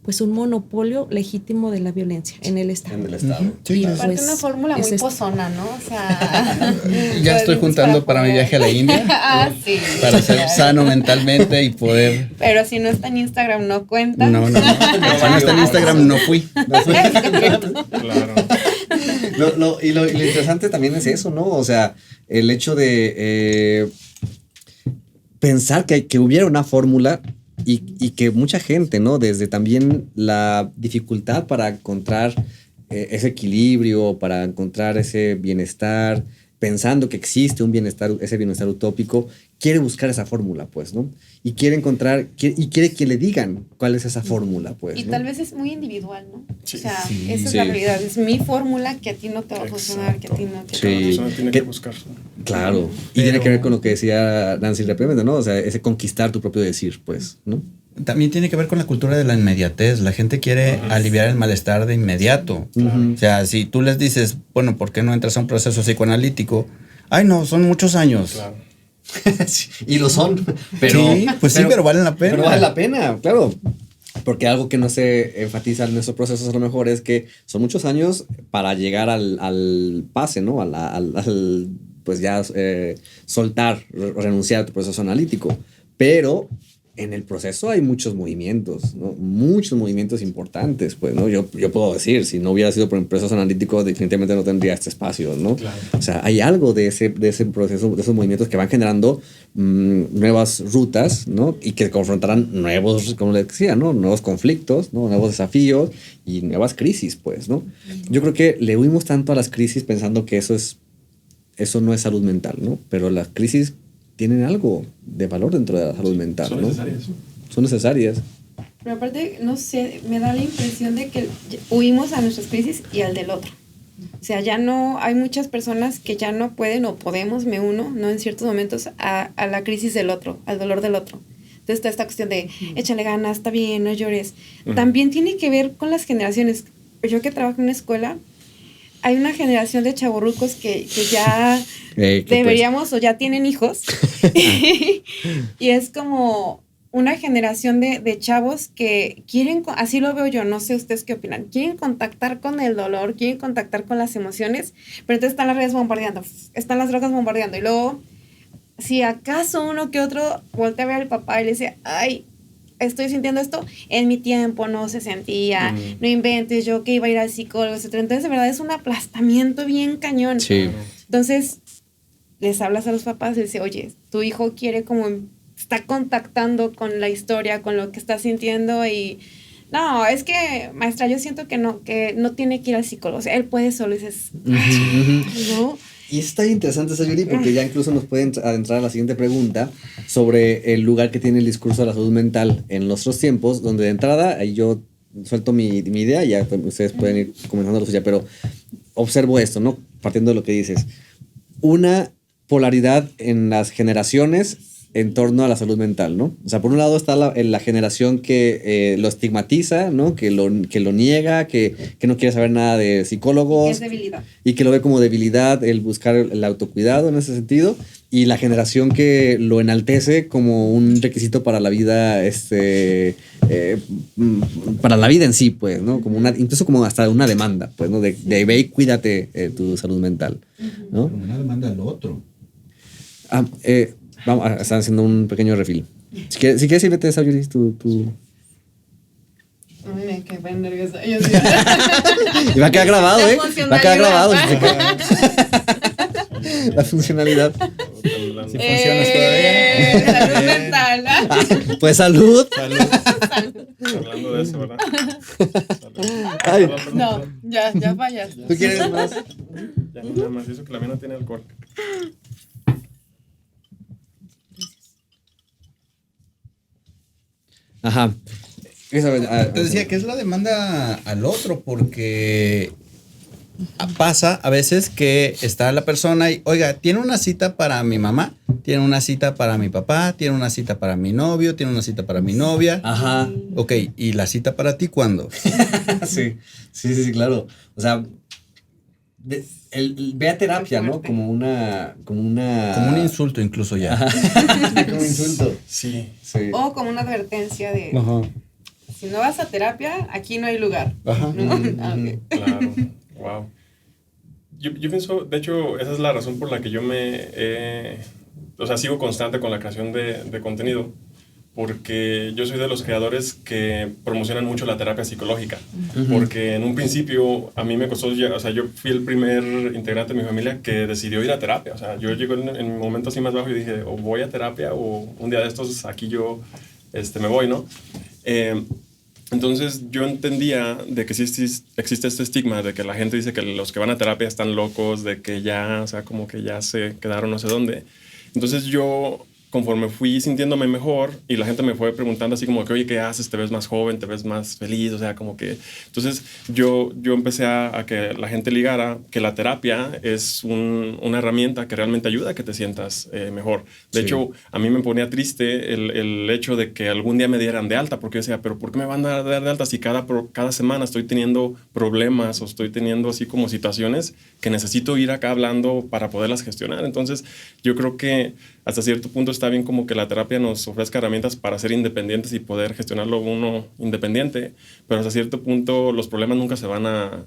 pues un monopolio legítimo de la violencia en el Estado. En el Estado. Y aparte pues, una fórmula muy pozona, ¿no? O sea... Ya estoy juntando para mi viaje a la India. Sí. Para ser sano mentalmente y poder... Pero si no está en Instagram, no cuenta. No. Si no está en Instagram, no fui. Claro. Y lo interesante también es eso, ¿no? O sea, el hecho de pensar que hubiera una fórmula y que mucha gente, ¿no? Desde también la dificultad para encontrar ese equilibrio, para encontrar ese bienestar, pensando que existe un bienestar, ese bienestar utópico, quiere buscar esa fórmula, pues, ¿no? Y quiere encontrar, y quiere que le digan cuál es esa fórmula, pues, Y ¿no? tal vez es muy individual, ¿no? Sí. O sea, Sí. esa es la realidad. Es mi fórmula que a ti no te va a funcionar, que a ti no te Sí. Cada persona tiene ¿Qué? que buscar. Claro. Y tiene que ver con lo que decía Nancy Replemende, ¿no? O sea, ese conquistar tu propio decir, pues, ¿no? También tiene que ver con la cultura de la inmediatez. La gente quiere aliviar el malestar de inmediato. O sea, si tú les dices, bueno, ¿por qué no entras a un proceso psicoanalítico? Ay, no, son muchos años. Claro. Y lo son, pero... Sí, pues sí, pero valen la pena. Pero vale la pena, claro. Porque algo que no se enfatiza en estos procesos a lo mejor es que son muchos años para llegar al pase, ¿no? Al pues ya soltar, renunciar a tu proceso analítico. Pero en el proceso hay muchos movimientos, ¿no? Muchos movimientos importantes, pues, ¿no? Yo puedo decir, si no hubiera sido por el proceso analítico, definitivamente no tendría este espacio, ¿no? Claro. O sea, hay algo de ese proceso, de esos movimientos que van generando nuevas rutas, ¿no? Y que confrontarán nuevos, como les decía, ¿no? Nuevos conflictos, ¿no? Nuevos desafíos y nuevas crisis, pues, ¿no? Yo creo que le huimos tanto a las crisis pensando que eso no es salud mental, ¿no? Pero las crisis tienen algo de valor dentro de la salud mental, Son ¿no? necesarias. Son necesarias. Pero aparte, no sé, me da la impresión de que huimos a nuestras crisis y al del otro. O sea, ya no, hay muchas personas que ya no pueden o podemos, me uno, ¿no? En ciertos momentos a la crisis del otro, al dolor del otro. Entonces, está esta cuestión de échale ganas, está bien, no llores. También tiene que ver con las generaciones. Yo que trabajo en una escuela, hay una generación de chavorrucos que ya deberíamos o ya tienen hijos. Y es como una generación de chavos que quieren, así lo veo yo, no sé ustedes qué opinan, quieren contactar con el dolor, quieren contactar con las emociones, pero entonces están las redes bombardeando, están las drogas bombardeando, y luego, si acaso uno que otro voltea a ver al papá y le dice, ay, estoy sintiendo esto, en mi tiempo no se sentía, no inventes, yo que iba a ir al psicólogo, etc. Entonces, de verdad, es un aplastamiento bien cañón. Sí. Entonces, les hablas a los papás y dices, oye, tu hijo quiere como, está contactando con la historia, con lo que está sintiendo, y no, es que, maestra, yo siento que no tiene que ir al psicólogo, o sea, él puede solo, y dices, ¿no? Y está interesante, Sayuri, porque ya incluso nos puede adentrar a la siguiente pregunta sobre el lugar que tiene el discurso de la salud mental en nuestros tiempos, donde de entrada, ahí yo suelto mi idea, ya ustedes pueden ir comentando lo suyo, pero observo esto, ¿no? Partiendo de lo que dices. Una polaridad en las generaciones en torno a la salud mental, ¿no? O sea, por un lado está la generación que lo estigmatiza, ¿no? Que lo niega, que no quiere saber nada de psicólogos. Es debilidad. Y que lo ve como debilidad el buscar el autocuidado en ese sentido. Y la generación que lo enaltece como un requisito para la vida, para la vida en sí, pues, ¿no? Como incluso como hasta una demanda, pues, ¿no? De ve y cuídate tu salud mental, ¿no? Como una demanda al otro. Vamos, están haciendo un pequeño refill. Si quieres sírvete, Sayuri, tu... Ay, me quedé nerviosa. Yo Y va a quedar grabado, La ¿eh? Va a quedar grabado. La funcionalidad. Si funcionas todavía. Salud mental. Pues salud. Hablando de eso, ¿verdad? Ay. No, ya fallas. ¿Tú quieres más? Ya, nada más, eso que la mía no tiene alcohol. Ajá. Te decía que es la demanda al otro, porque pasa a veces que está la persona y, oiga, tiene una cita para mi mamá, tiene una cita para mi papá, tiene una cita para mi novio, tiene una cita para mi novia. Ajá. Ok, ¿y la cita para ti cuándo? Sí, claro. O sea, ve a terapia, ¿no? Como un insulto incluso ya. como un insulto. Sí. O como una advertencia de, Ajá. si no vas a terapia, aquí no hay lugar. Ajá. ¿No? Okay. Claro, wow. Yo pienso, de hecho, esa es la razón por la que yo sigo constante con la creación de contenido, porque yo soy de los creadores que promocionan mucho la terapia psicológica, porque en un principio a mí me costó, o sea, yo fui el primer integrante de mi familia que decidió ir a terapia, o sea, yo llegué en mi momento así más bajo y dije, o voy a terapia o un día de estos aquí yo me voy, ¿no? Entonces yo entendía de que sí existe este estigma de que la gente dice que los que van a terapia están locos, de que ya, o sea, como que ya se quedaron no sé dónde. Entonces yo, conforme fui sintiéndome mejor y la gente me fue preguntando así como que, oye, ¿qué haces? ¿Te ves más joven? ¿Te ves más feliz? O sea, como que... Entonces yo empecé a que la gente ligara que la terapia es una herramienta que realmente ayuda a que te sientas mejor. De hecho, a mí me ponía triste el hecho de que algún día me dieran de alta, porque yo decía, pero ¿por qué me van a dar de alta si cada semana estoy teniendo problemas o estoy teniendo así como situaciones que necesito ir acá hablando para poderlas gestionar? Entonces yo creo que hasta cierto punto está bien como que la terapia nos ofrezca herramientas para ser independientes y poder gestionarlo uno independiente, pero hasta cierto punto los problemas nunca se van a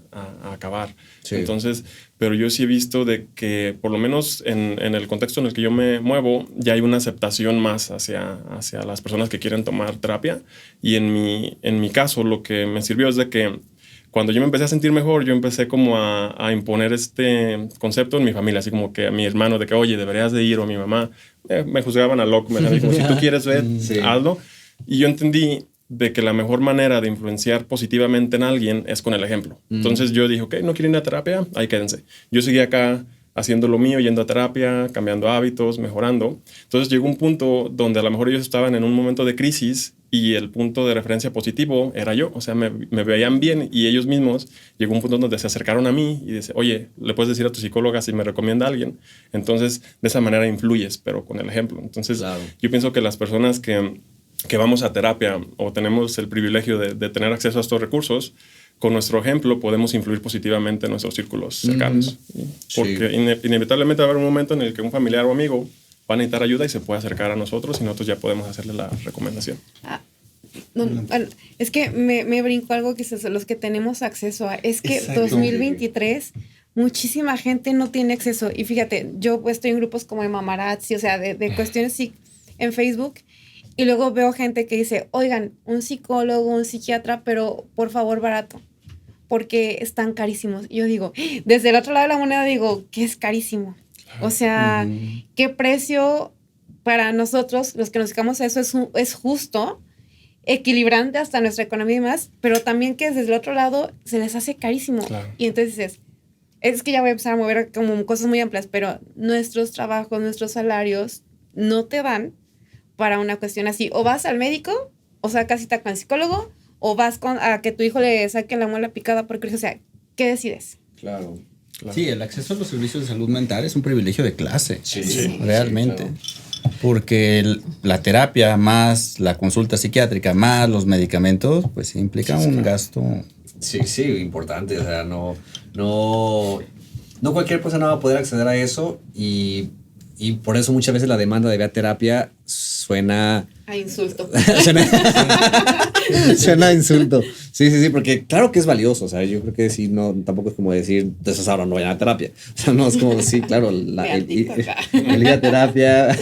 acabar. Sí. Entonces, pero yo sí he visto de que por lo menos en el contexto en el que yo me muevo ya hay una aceptación más hacia las personas que quieren tomar terapia, y en mi caso lo que me sirvió es de que cuando yo me empecé a sentir mejor, yo empecé como a imponer este concepto en mi familia, así como que a mi hermano de que, oye, deberías de ir, o a mi mamá, me juzgaban a loco, me decían como, si tú quieres ver, hazlo. Y yo entendí de que la mejor manera de influenciar positivamente en alguien es con el ejemplo. Entonces yo dije, ok, no quieren ir a terapia, ahí quédense. Yo seguí acá haciendo lo mío, yendo a terapia, cambiando hábitos, mejorando. Entonces llegó un punto donde a lo mejor ellos estaban en un momento de crisis y el punto de referencia positivo era yo. O sea, me veían bien, y ellos mismos llegó un punto donde se acercaron a mí y dice, oye, le puedes decir a tu psicóloga si me recomienda a alguien. Entonces, de esa manera influyes, pero con el ejemplo. Entonces, yo pienso que las personas que que vamos a terapia o tenemos el privilegio de tener acceso a estos recursos, con nuestro ejemplo podemos influir positivamente en nuestros círculos cercanos. Porque inevitablemente va a haber un momento en el que un familiar o amigo va a necesitar ayuda y se puede acercar a nosotros y nosotros ya podemos hacerle la recomendación. Bueno, es que me brincó algo que es los que tenemos acceso a. Es que Exacto. 2023, muchísima gente no tiene acceso. Y fíjate, yo pues, estoy en grupos como de Mamarazzi, o sea, de cuestiones en Facebook. Y luego veo gente que dice, oigan, un psicólogo, un psiquiatra, pero por favor barato, porque están carísimos. Y yo digo, desde el otro lado de la moneda digo, que es carísimo. O sea, ¿qué precio para nosotros, los que nos dedicamos a eso, es justo, equilibrante hasta nuestra economía y más, pero también que desde el otro lado se les hace carísimo? Claro. Y entonces es que ya voy a empezar a mover como cosas muy amplias, pero nuestros trabajos, nuestros salarios no te dan para una cuestión así. O vas al médico, o sacas cita con el psicólogo, o vas a que tu hijo le saque la muela picada porque, o sea, ¿qué decides? Claro. Sí, el acceso a los servicios de salud mental es un privilegio de clase. Sí, Realmente. sí, Porque la terapia más la consulta psiquiátrica más los medicamentos, pues implica un gasto. Sí, importante. O sea, no cualquier persona va a poder acceder a eso y por eso muchas veces la demanda de vía terapia suena A insulto. suena a insulto. Sí, porque claro que es valioso. O sea, yo creo que sí, no, tampoco es como decir, de esas ahora no vayan a terapia. O sea, no es como, sí, claro, el ir a terapia.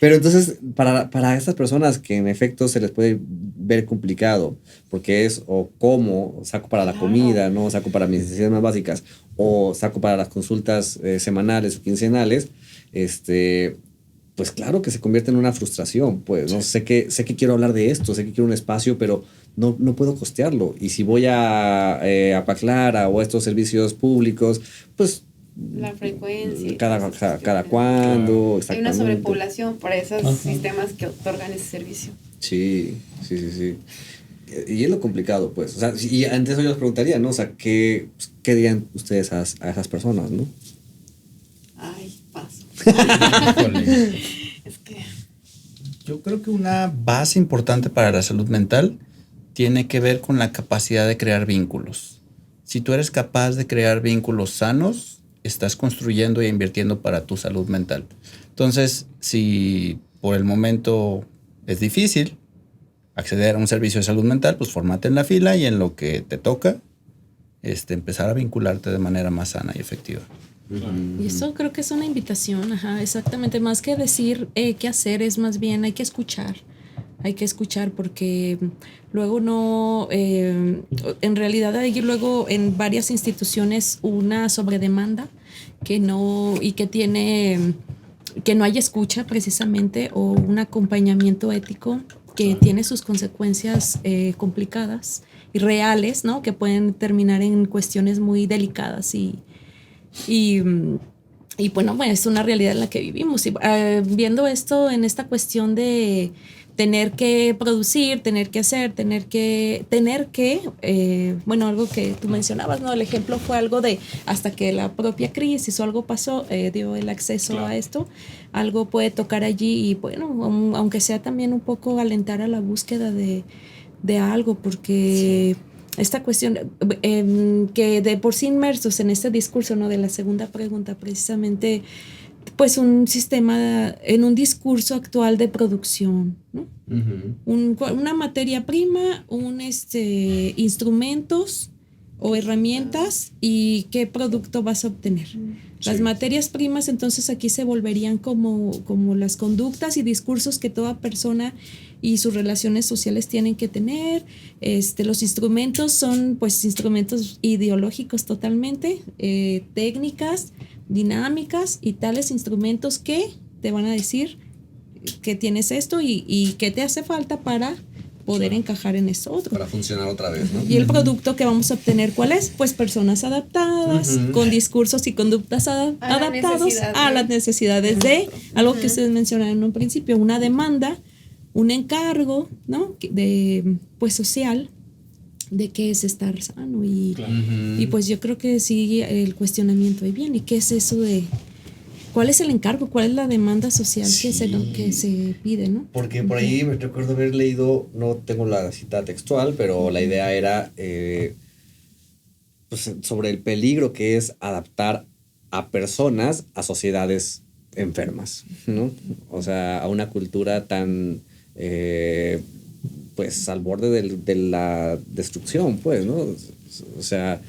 Pero entonces, para estas personas que en efecto se les puede ver complicado, porque es o cómo saco para la comida, ¿no? Saco para mis necesidades más básicas, o saco para las consultas semanales o quincenales, pues claro que se convierte en una frustración, pues, ¿no? Sé que quiero hablar de esto, sé que quiero un espacio, pero no puedo costearlo. Y si voy a Paclara o a estos servicios públicos, pues La frecuencia. cada cuándo, Hay una exactamente. sobrepoblación para esos sistemas que otorgan ese servicio. Sí. Y es lo complicado, pues. O sea, y antes yo les preguntaría, ¿no? O sea, ¿qué dirían ustedes a esas personas, no? Ay, paso. Híjole. Es que... Yo creo que una base importante para la salud mental tiene que ver con la capacidad de crear vínculos. Si tú eres capaz de crear vínculos sanos, estás construyendo e invirtiendo para tu salud mental. Entonces, si por el momento es difícil acceder a un servicio de salud mental, pues fórmate en la fila y en lo que te toca, empezar a vincularte de manera más sana y efectiva. Y eso creo que es una invitación, exactamente. Más que decir qué hacer, es más bien hay que escuchar. Hay que escuchar porque luego no, en realidad hay luego en varias instituciones una sobredemanda que no hay escucha precisamente, o un acompañamiento ético que tiene sus consecuencias complicadas y reales, ¿no? Que pueden terminar en cuestiones muy delicadas y bueno, es una realidad en la que vivimos. Y, viendo esto en esta cuestión de tener que producir, tener que hacer, bueno, algo que tú mencionabas, ¿no? El ejemplo fue algo de hasta que la propia crisis o algo pasó, dio el acceso a esto, algo puede tocar allí y bueno, aunque sea también un poco alentar a la búsqueda de algo, porque esta cuestión que de por sí inmersos en este discurso, ¿no? De la segunda pregunta, precisamente, pues un sistema, en un discurso actual de producción, ¿no? Una materia prima, instrumentos o herramientas, y qué producto vas a obtener. Las materias primas, entonces aquí se volverían como las conductas y discursos que toda persona y sus relaciones sociales tienen que tener. Los instrumentos son pues instrumentos ideológicos totalmente, técnicas, dinámicas y tales instrumentos que te van a decir que tienes esto y qué te hace falta para poder encajar en eso otro. Para funcionar otra vez, ¿no? Y el producto que vamos a obtener, ¿cuál es? Pues personas adaptadas, con discursos y conductas adaptados a las necesidades de algo que ustedes mencionaron en un principio, una demanda, un encargo, ¿no? De pues social, de qué es estar sano y pues yo creo que sí, el cuestionamiento ahí bien, ¿y qué es eso de ¿Cuál es el encargo? ¿Cuál es la demanda social que se pide, no? Porque por ahí me recuerdo haber leído, no tengo la cita textual, pero la idea era pues, sobre el peligro que es adaptar a personas a sociedades enfermas, ¿no? O sea, a una cultura tan, pues, al borde de la destrucción, pues, ¿no? O sea,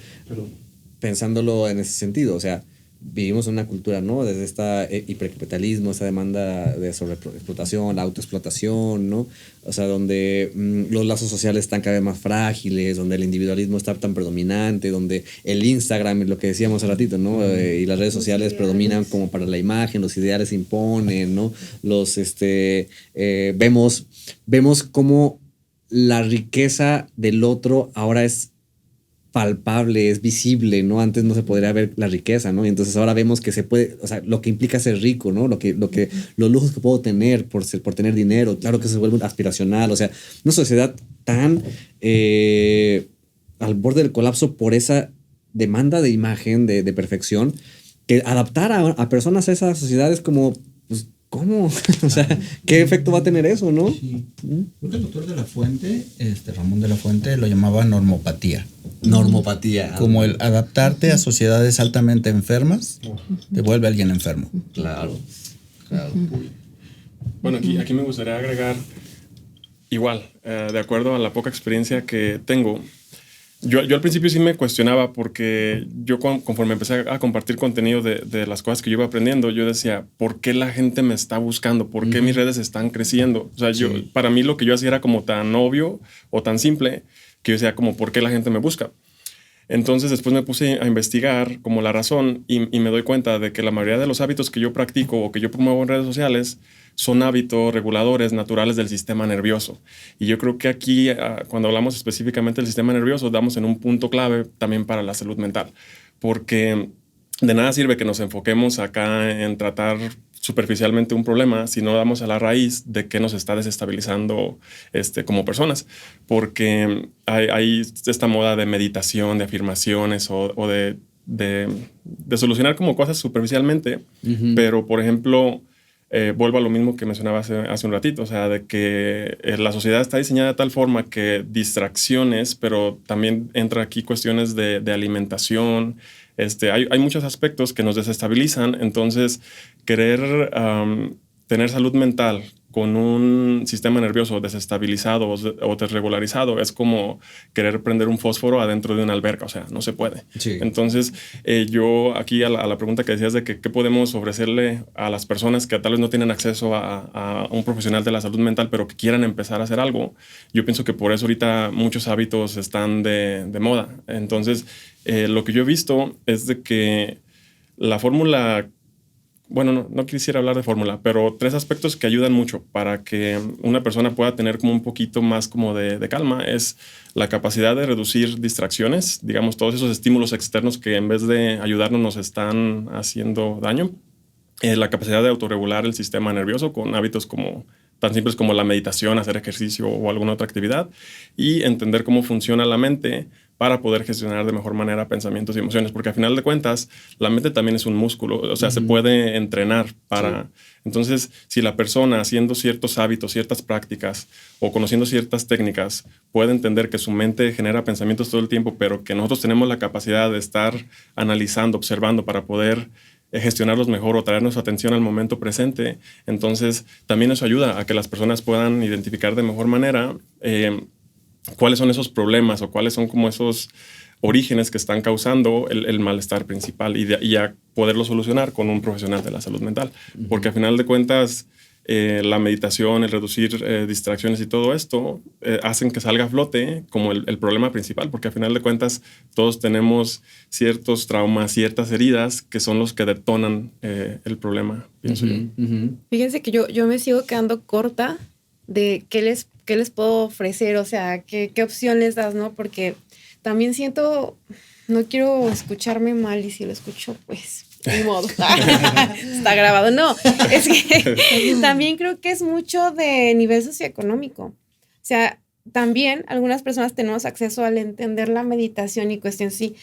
pensándolo en ese sentido, o sea, vivimos en una cultura, ¿no? Desde este hipercapitalismo, esta demanda de sobreexplotación, la autoexplotación, ¿no? O sea, donde los lazos sociales están cada vez más frágiles, donde el individualismo está tan predominante, donde el Instagram, lo que decíamos hace ratito, ¿no? Y las redes sociales predominan como para la imagen, los ideales se imponen, ¿no? Vemos cómo la riqueza del otro ahora es palpable, es visible, ¿no? Antes no se podría ver la riqueza, ¿no? Y entonces ahora vemos que se puede, o sea, lo que implica ser rico, ¿no? Los lujos que puedo tener por tener dinero, claro que se vuelve aspiracional, o sea, una sociedad tan al borde del colapso por esa demanda de imagen, de perfección, que adaptar a personas a esas sociedades como, pues, ¿cómo? O sea, ¿qué efecto va a tener eso, no? Sí. Creo que el autor de La Fuente, Ramón de la Fuente, lo llamaba normopatía. Normopatía. Como el adaptarte a sociedades altamente enfermas te vuelve alguien enfermo. Claro. Bueno, aquí me gustaría agregar, igual, de acuerdo a la poca experiencia que tengo, yo al principio sí me cuestionaba porque yo conforme empecé a compartir contenido de las cosas que yo iba aprendiendo, yo decía, ¿por qué la gente me está buscando? ¿Por qué mis redes están creciendo? O sea, para mí lo que yo hacía era como tan obvio o tan simple que yo decía como, ¿por qué la gente me busca? Entonces después me puse a investigar como la razón y me doy cuenta de que la mayoría de los hábitos que yo practico o que yo promuevo en redes sociales son hábitos reguladores naturales del sistema nervioso. Y yo creo que aquí, cuando hablamos específicamente del sistema nervioso, damos en un punto clave también para la salud mental. Porque de nada sirve que nos enfoquemos acá en tratar superficialmente un problema si no damos a la raíz de qué nos está desestabilizando como personas. Porque hay esta moda de meditación, de afirmaciones o de solucionar como cosas superficialmente. Pero, por ejemplo, vuelvo a lo mismo que mencionaba hace un ratito, o sea, de que la sociedad está diseñada de tal forma que distracciones, pero también entra aquí cuestiones de alimentación. Hay muchos aspectos que nos desestabilizan, entonces querer tener salud mental con un sistema nervioso desestabilizado o desregularizado es como querer prender un fósforo adentro de una alberca, o sea, no se puede. Sí. Entonces, yo aquí a la pregunta que decías de que qué podemos ofrecerle a las personas que tal vez no tienen acceso a un profesional de la salud mental, pero que quieran empezar a hacer algo, yo pienso que por eso ahorita muchos hábitos están de moda. Entonces, lo que yo he visto es de que la fórmula... Bueno, no quisiera hablar de fórmula, pero 3 aspectos que ayudan mucho para que una persona pueda tener como un poquito más como de calma es la capacidad de reducir distracciones, digamos, todos esos estímulos externos que en vez de ayudarnos nos están haciendo daño. La capacidad de autorregular el sistema nervioso con hábitos como tan simples como la meditación, hacer ejercicio o alguna otra actividad y entender cómo funciona la mente para poder gestionar de mejor manera pensamientos y emociones, porque al final de cuentas la mente también es un músculo, o sea, se puede entrenar para... Sí. Entonces, si la persona haciendo ciertos hábitos, ciertas prácticas o conociendo ciertas técnicas puede entender que su mente genera pensamientos todo el tiempo, pero que nosotros tenemos la capacidad de estar analizando, observando para poder gestionarlos mejor o traernos atención al momento presente, entonces también eso ayuda a que las personas puedan identificar de mejor manera cuáles son esos problemas o cuáles son como esos orígenes que están causando el malestar principal y a poderlo solucionar con un profesional de la salud mental. Porque al final de cuentas, la meditación, el reducir distracciones y todo esto hacen que salga a flote como el problema principal, porque al final de cuentas todos tenemos ciertos traumas, ciertas heridas que son los que detonan el problema, pienso yo. Fíjense que yo me sigo quedando corta de qué les puedo ofrecer, o sea, qué opción les das, ¿no? Porque también siento, no quiero escucharme mal y si lo escucho, pues, ni modo. Está grabado. No, es que también creo que es mucho de nivel socioeconómico. O sea, también algunas personas tenemos acceso al entender la meditación y cuestión, sí,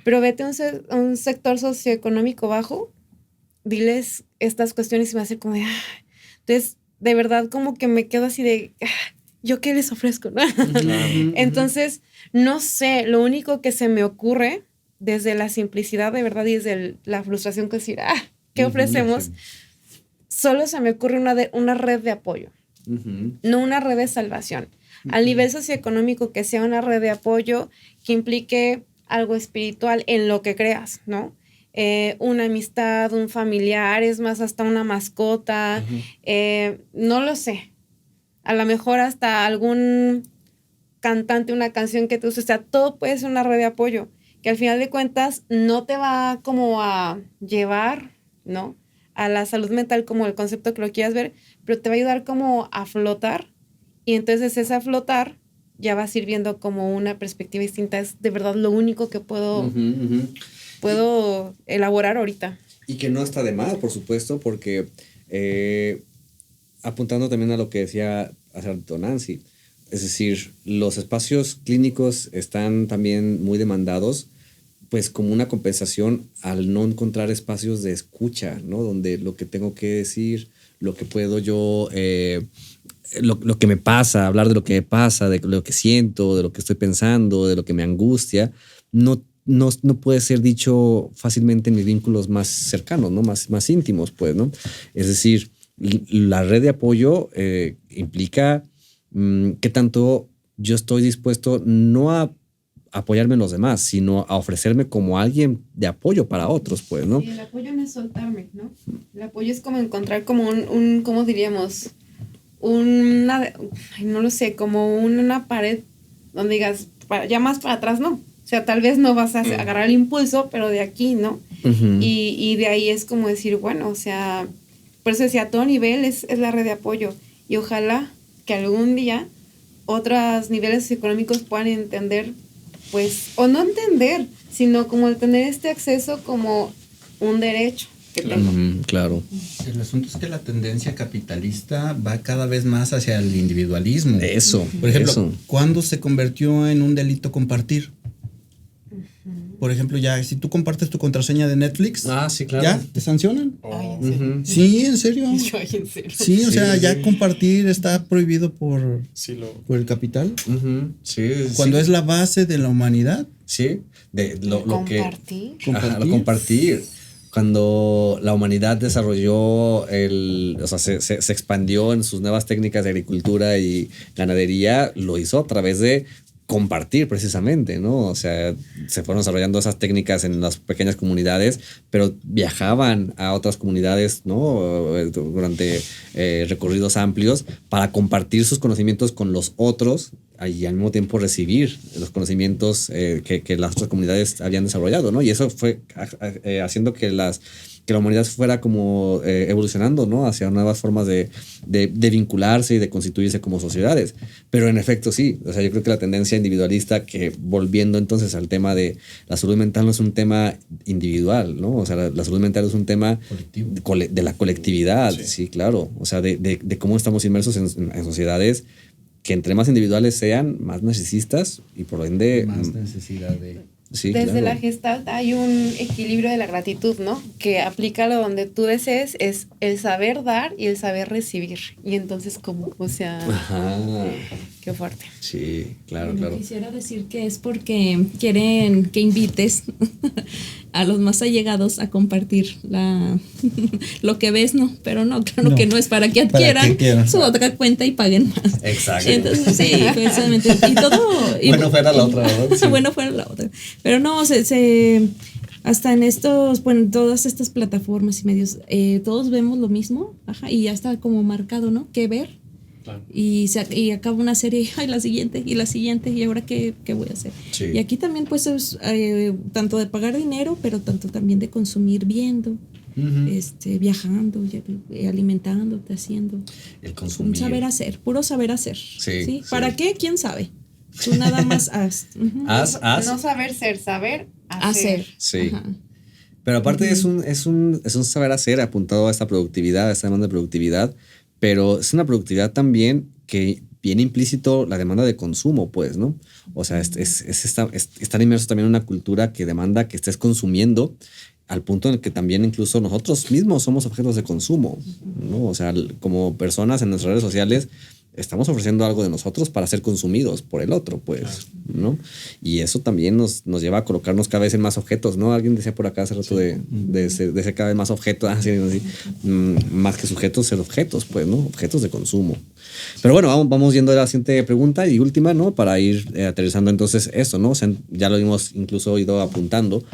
pero vete a un sector socioeconómico bajo, diles estas cuestiones y me hace como de, entonces, de verdad como que me quedo así de, ¿yo qué les ofrezco? ¿No? Entonces, no sé, lo único que se me ocurre desde la simplicidad de verdad y desde la frustración que decir, ¿qué ofrecemos? Solo se me ocurre una red de apoyo, no una red de salvación. Al nivel socioeconómico, que sea una red de apoyo que implique algo espiritual en lo que creas, ¿no? Una amistad, un familiar, es más, hasta una mascota, no lo sé. A lo mejor hasta algún cantante, una canción que te use, o sea, todo puede ser una red de apoyo, que al final de cuentas no te va como a llevar, ¿no? A la salud mental como el concepto que lo quieras ver, pero te va a ayudar como a flotar, y entonces ese flotar ya va sirviendo como una perspectiva distinta. Es de verdad lo único que puedo elaborar ahorita. Y que no está de más, por supuesto, porque apuntando también a lo que decía hace rato Nancy, es decir, los espacios clínicos están también muy demandados, pues como una compensación al no encontrar espacios de escucha, ¿no? Donde lo que tengo que decir, lo que puedo yo, lo que me pasa, hablar de lo que me pasa, de lo que siento, de lo que estoy pensando, de lo que me angustia, no puede ser dicho fácilmente en mis vínculos más cercanos, ¿no? Más íntimos, pues, ¿no? Es decir, la red de apoyo implica qué tanto yo estoy dispuesto no a apoyarme en los demás, sino a ofrecerme como alguien de apoyo para otros, pues, ¿no? Sí, el apoyo no es soltarme, ¿no? El apoyo es como encontrar como ¿cómo diríamos? No lo sé, como una pared donde digas, ya más para atrás, no. O sea, tal vez no vas a agarrar el impulso, pero de aquí, ¿no? Y de ahí es como decir, bueno, o sea, por eso decía, a todo nivel es la red de apoyo. Y ojalá que algún día otros niveles económicos puedan entender, pues, o no entender, sino como el tener este acceso como un derecho que tengo. Claro. El asunto es que la tendencia capitalista va cada vez más hacia el individualismo. Eso. Por ejemplo, eso. ¿cuándo se convirtió en un delito compartir? Por ejemplo, ya si tú compartes tu contraseña de Netflix, sí, claro. ¿ya te sancionan? Ay, ¿en serio? Sí, en serio. Ay, ¿en serio? Sí, o sea, ya compartir está prohibido por el capital. Sí, Cuando es la base de la humanidad. Sí, de lo que... ¿Compartir? Ajá, lo compartir. Cuando la humanidad desarrolló o sea, se expandió en sus nuevas técnicas de agricultura y ganadería, lo hizo a través de compartir precisamente, ¿no? O sea, se fueron desarrollando esas técnicas en las pequeñas comunidades, pero viajaban a otras comunidades, ¿no? Durante recorridos amplios para compartir sus conocimientos con los otros y al mismo tiempo recibir los conocimientos que las otras comunidades habían desarrollado, ¿no? Y eso fue haciendo que la humanidad fuera como evolucionando, ¿no? Hacia nuevas formas de vincularse y de constituirse como sociedades. Pero en efecto sí, o sea, yo creo que la tendencia individualista, que volviendo entonces al tema de la salud mental, no es un tema individual, ¿no? O sea, la salud mental es un tema de la colectividad, sí, claro. O sea, de cómo estamos inmersos en sociedades que entre más individuales sean, más narcisistas y por ende... Más necesidad de... Sí, Desde claro. la Gestalt hay un equilibrio de la gratitud, ¿no? Que aplícalo donde tú desees, es el saber dar y el saber recibir. Y entonces, ¿cómo? O sea, qué fuerte. Sí, claro, Bueno, claro. quisiera decir que es porque quieren que invites a los más allegados a compartir lo que ves, ¿no? Pero no, claro que no es para que adquieran su otra cuenta y paguen más. Exacto. Entonces, sí, precisamente. Y todo. Bueno, fuera la otra, ¿verdad? Sí. Bueno, fuera la otra. Pero no, hasta en todas estas plataformas y medios, todos vemos lo mismo, y ya está como marcado, ¿no? ¿Qué ver? Claro. Y acaba una serie, la siguiente, y ahora qué voy a hacer. Sí. Y aquí también pues es tanto de pagar dinero, pero tanto también de consumir viendo, viajando, alimentándote, haciendo. El consumir. Un saber hacer, puro saber hacer. Sí. ¿Para qué? ¿Quién sabe? Tú nada más haz. Haz. No saber ser, saber hacer. Sí. Ajá. Pero aparte es un saber hacer apuntado a esta productividad, a esta demanda de productividad, pero es una productividad también que viene implícito la demanda de consumo, pues, ¿no? O sea, estar inmerso también en una cultura que demanda que estés consumiendo al punto en el que también incluso nosotros mismos somos objetos de consumo, ¿no? O sea, como personas en nuestras redes sociales estamos ofreciendo algo de nosotros para ser consumidos por el otro, pues, ¿no? Y eso también nos lleva a colocarnos cada vez en más objetos, ¿no? Alguien decía por acá hace rato de ser cada vez más objetos, así, más que sujetos, ser objetos, pues, ¿no? Objetos de consumo. Pero bueno, vamos yendo a la siguiente pregunta y última, ¿no? Para ir aterrizando entonces eso, ¿no? O sea, ya lo hemos incluso ido apuntando.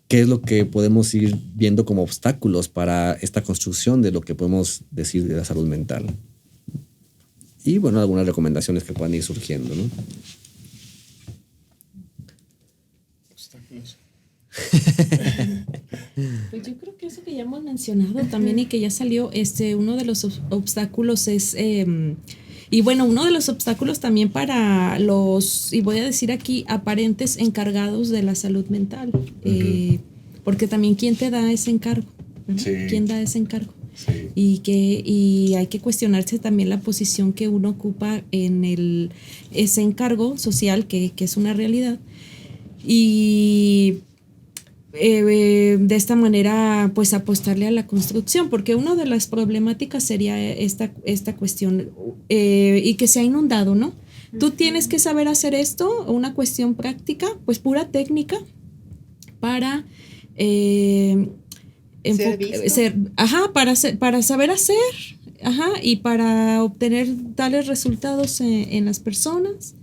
¿Qué es lo que podemos ir viendo como obstáculos para esta construcción de lo que podemos decir de la salud mental? Y bueno, algunas recomendaciones que puedan ir surgiendo, ¿no? Pues yo creo que eso que ya hemos mencionado también y que ya salió, uno de los obstáculos es, y bueno, uno de los obstáculos también para los, y voy a decir aquí, aparentes encargados de la salud mental, porque también ¿quién te da ese encargo? Sí. ¿Quién da ese encargo? Sí. Y hay que cuestionarse también la posición que uno ocupa en ese encargo social que es una realidad. Y de esta manera, pues apostarle a la construcción, porque una de las problemáticas sería esta cuestión y que se ha inundado, ¿no? Tú tienes que saber hacer esto, una cuestión práctica, pues pura técnica para... para saber hacer, y para obtener tales resultados en las personas.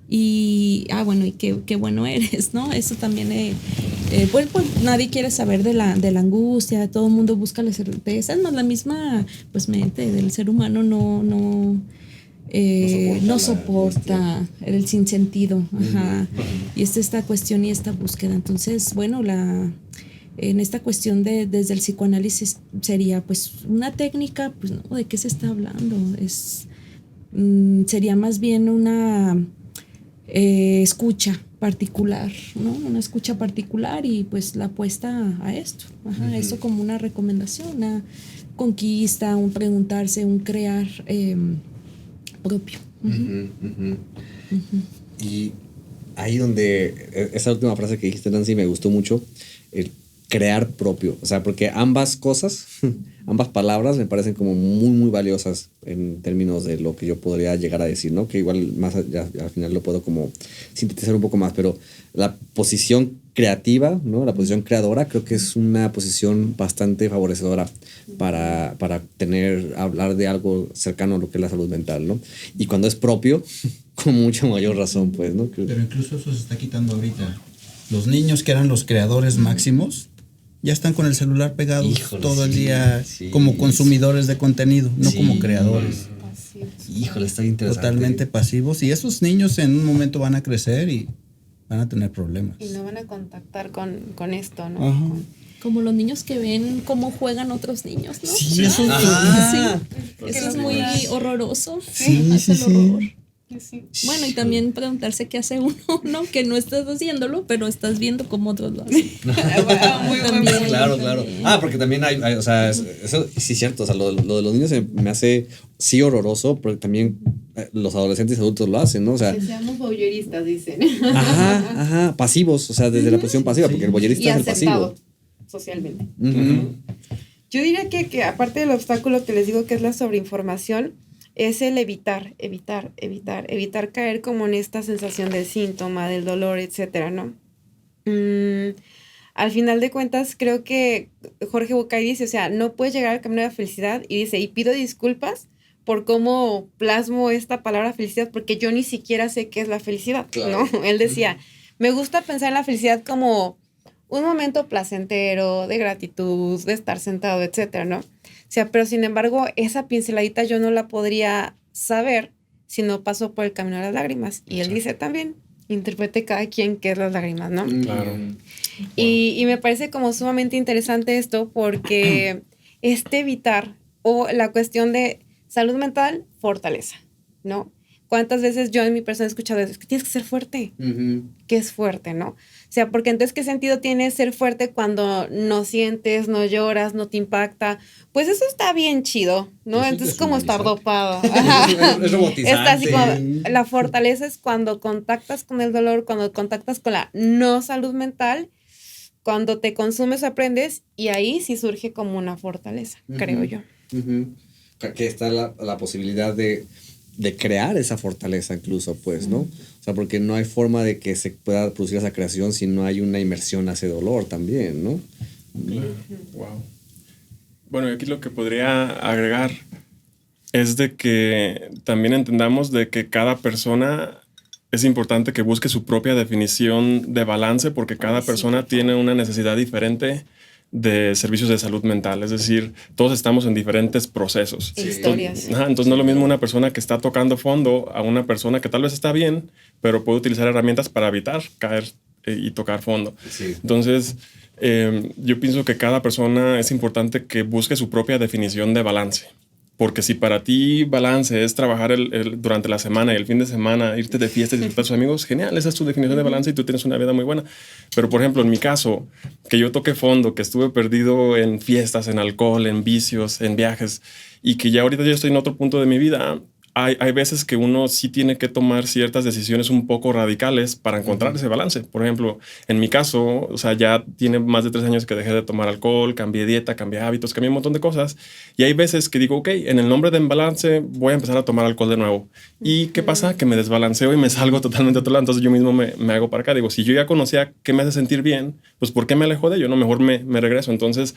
Y bueno, y qué bueno eres, ¿no? Eso también, pues nadie quiere saber de la angustia, todo el mundo busca la certeza, es más, la misma pues mente del ser humano no soporta el sinsentido, y es esta cuestión y esta búsqueda. Entonces, bueno, en esta cuestión desde el psicoanálisis sería pues una técnica, pues no, ¿de qué se está hablando? Sería más bien una escucha particular, ¿no? Una escucha particular y pues la apuesta a esto, eso como una recomendación, una conquista, un preguntarse, un crear propio. Y ahí donde esa última frase que dijiste, Nancy, me gustó mucho, el crear propio, o sea, porque ambas cosas, ambas palabras me parecen como muy, muy valiosas en términos de lo que yo podría llegar a decir, ¿no? Que igual más allá, al final lo puedo como sintetizar un poco más, pero la posición creativa, ¿no? La posición creadora creo que es una posición bastante favorecedora para hablar de algo cercano a lo que es la salud mental, ¿no? Y cuando es propio, con mucha mayor razón, pues, ¿no? Pero incluso eso se está quitando ahorita. Los niños que eran los creadores máximos ya están con el celular pegados todo el día como consumidores de contenido, no como creadores. Híjole, está interesante. Totalmente pasivos. Y esos niños en un momento van a crecer y van a tener problemas. Y no van a contactar con esto, ¿no? Como los niños que ven cómo juegan otros niños, ¿no? Sí, eso Eso es muy horroroso. Sí. El horror. Sí. Bueno, y también preguntarse qué hace uno, ¿no? Que no estás haciéndolo, pero estás viendo cómo otros lo hacen. También, Claro. también. Porque también hay o sea, eso sí es cierto. O sea, lo de los niños me hace sí horroroso, pero también los adolescentes y adultos lo hacen, ¿no? O sea, Que seamos voyeuristas, dicen. pasivos, o sea, desde la posición pasiva, porque el voyerista Y es el pasivo. aceptado socialmente. Yo diría que aparte del obstáculo que les digo que es la sobreinformación, es el evitar caer como en esta sensación del síntoma, del dolor, etcétera, ¿no? Al final de cuentas, creo que Jorge Bucay dice, o sea, no puedes llegar al camino de la felicidad, y dice, y pido disculpas por cómo plasmo esta palabra felicidad, porque yo ni siquiera sé qué es la felicidad, claro, ¿no? Él decía, me gusta pensar en la felicidad como un momento placentero, de gratitud, de estar sentado, etcétera, ¿no? O sea, pero sin embargo, esa pinceladita yo no la podría saber si no paso por el camino de las lágrimas. Y él dice también, interprete cada quien qué es las lágrimas, ¿no? Claro. Y me parece como sumamente interesante esto porque evitar o la cuestión de salud mental, fortaleza, ¿no? ¿Cuántas veces yo en mi persona he escuchado eso? Es que tienes que ser fuerte. ¿Qué es fuerte, no? O sea, porque entonces, ¿qué sentido tiene ser fuerte cuando no sientes, no lloras, no te impacta? Pues eso está bien chido, ¿no? Eso Entonces, es como estar dopado. Es robotizante. Está así como, la fortaleza es cuando contactas con el dolor, cuando contactas con la no salud mental, cuando te consumes aprendes y ahí sí surge como una fortaleza, creo yo. Que está la posibilidad de crear esa fortaleza incluso, pues, ¿no? O sea, porque no hay forma de que se pueda producir esa creación si no hay una inmersión a ese dolor también, ¿no? Claro. Wow. Bueno, y aquí lo que podría agregar es de que también entendamos de que cada persona es importante que busque su propia definición de balance, porque cada persona tiene una necesidad diferente de servicios de salud mental. Es decir, todos estamos en diferentes procesos. Historias. Entonces no es lo mismo una persona que está tocando fondo a una persona que tal vez está bien, pero puede utilizar herramientas para evitar caer y tocar fondo. Sí. Entonces, yo pienso que cada persona es importante que busque su propia definición de balance. Porque si para ti balance es trabajar durante la semana y el fin de semana, irte de fiesta y disfrutar a tus amigos, genial, esa es tu definición de balance y tú tienes una vida muy buena. Pero, por ejemplo, en mi caso, que yo toqué fondo, que estuve perdido en fiestas, en alcohol, en vicios, en viajes, y que ya ahorita yo estoy en otro punto de mi vida, hay veces que uno sí tiene que tomar ciertas decisiones un poco radicales para encontrar ese balance. Por ejemplo, en mi caso, o sea, ya tiene más de 3 años que dejé de tomar alcohol, cambié dieta, cambié hábitos, cambié un montón de cosas. Y hay veces que digo, ok, en el nombre de balance voy a empezar a tomar alcohol de nuevo. ¿Y qué pasa? Que me desbalanceo y me salgo totalmente a otro lado. Entonces yo mismo me hago para acá. Digo, si yo ya conocía qué me hace sentir bien, pues ¿por qué me alejo de ello? No, mejor me regreso. Entonces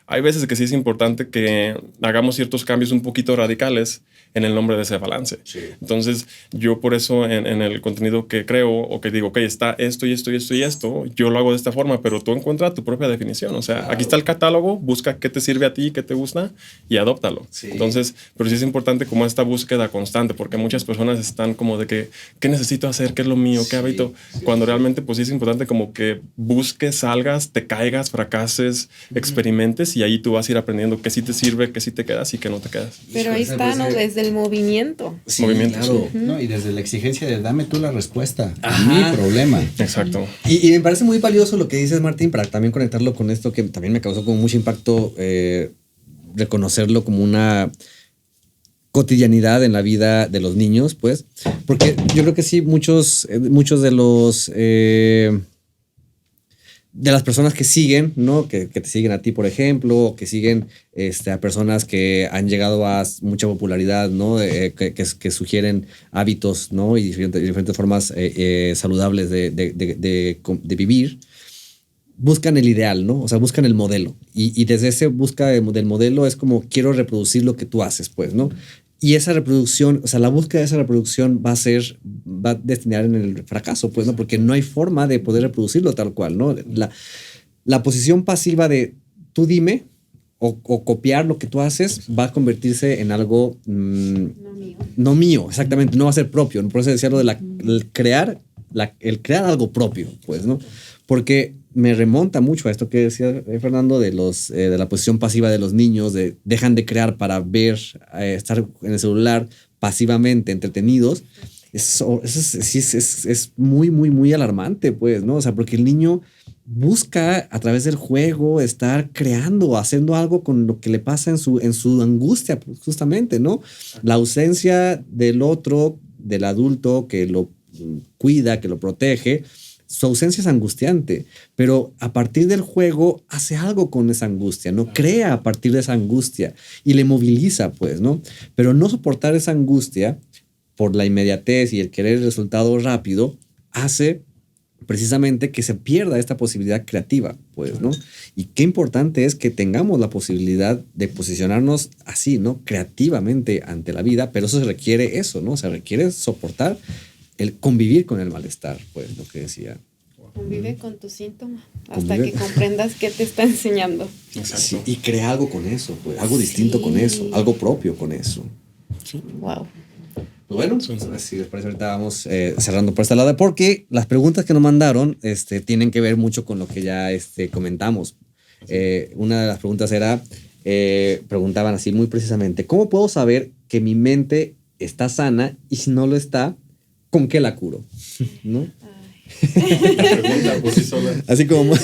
hay veces que sí es importante que hagamos ciertos cambios un poquito radicales en el nombre de ese balance. Sí. Entonces, yo por eso en el contenido que creo o que digo, ok, está esto y esto y esto y esto, yo lo hago de esta forma, pero tú encuentras tu propia definición. O sea, claro, aquí está el catálogo, busca qué te sirve a ti, qué te gusta y adóptalo. Sí. Entonces, pero sí es importante como esta búsqueda constante, porque muchas personas están como de que, ¿qué necesito hacer? ¿Qué es lo mío? ¿Qué hábito? Sí. Cuando realmente, pues sí es importante como que busques, salgas, te caigas, fracases, experimentes y ahí tú vas a ir aprendiendo qué sí te sirve, qué sí te quedas y qué no te quedas. Pero ahí está, ¿no? Desde el movimiento. Sí, movimiento. Claro. No, y desde la exigencia de dame tú la respuesta. Mi problema. Exacto. Y me parece muy valioso lo que dices, Martín, para también conectarlo con esto que también me causó como mucho impacto, reconocerlo como una cotidianidad en la vida de los niños, pues, porque yo creo que sí, muchos de los de las personas que siguen, ¿no? Que te siguen a ti, por ejemplo, o que siguen a personas que han llegado a mucha popularidad, ¿no? Que sugieren hábitos, ¿no? Y diferentes formas saludables de vivir. Buscan el ideal, ¿no? O sea, buscan el modelo. Y desde ese busca del modelo es como quiero reproducir lo que tú haces, pues, ¿no? Y esa reproducción, o sea, la búsqueda de esa reproducción va a destinar en el fracaso, pues, ¿no? Porque no hay forma de poder reproducirlo tal cual, ¿no? La posición pasiva de tú dime o copiar lo que tú haces va a convertirse en algo no mío, exactamente, no va a ser propio. Por eso decía lo de el crear algo propio, pues, ¿no? Porque me remonta mucho a esto que decía Fernando de la posición pasiva de los niños, dejan de crear para ver, estar en el celular pasivamente entretenidos. Eso es muy, muy, muy alarmante, pues, ¿no? O sea, porque el niño busca a través del juego estar creando, haciendo algo con lo que le pasa en su angustia, pues, justamente, ¿no? La ausencia del otro, del adulto que lo cuida, que lo protege, su ausencia es angustiante, pero a partir del juego hace algo con esa angustia, ¿no? Crea a partir de esa angustia y le moviliza, pues, ¿no? Pero no soportar esa angustia por la inmediatez y el querer el resultado rápido hace precisamente que se pierda esta posibilidad creativa, pues, ¿no? Y qué importante es que tengamos la posibilidad de posicionarnos así, ¿no? Creativamente ante la vida, pero eso se requiere eso, ¿no? Se requiere soportar el convivir con el malestar, pues, lo que decía. Convive con tu síntoma hasta que comprendas qué te está enseñando. Exacto. Sí, y crea algo con eso, pues, algo distinto con eso, algo propio con eso. Sí. Wow. Pues bueno, si les parece, ahorita vamos cerrando por esta lado, porque las preguntas que nos mandaron tienen que ver mucho con lo que ya comentamos. Una de las preguntas era, preguntaban así muy precisamente, ¿cómo puedo saber que mi mente está sana y si no lo está, ¿con qué la curo? ¿No? Así como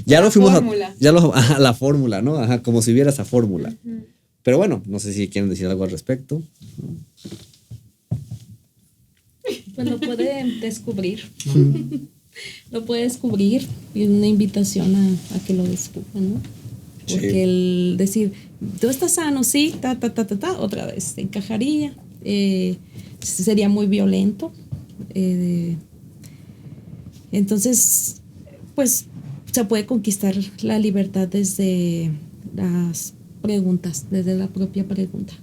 ya lo fuimos la fórmula, ¿no? Ajá, como si hubiera esa fórmula. Pero bueno, no sé si quieren decir algo al respecto. Pues lo puede descubrir. lo puede descubrir y una invitación a que lo descubran, ¿no? Porque Sí. el decir, tú estás sano, sí, otra vez, encajaría, sería muy violento. Entonces, pues se puede conquistar la libertad desde las preguntas, desde la propia pregunta.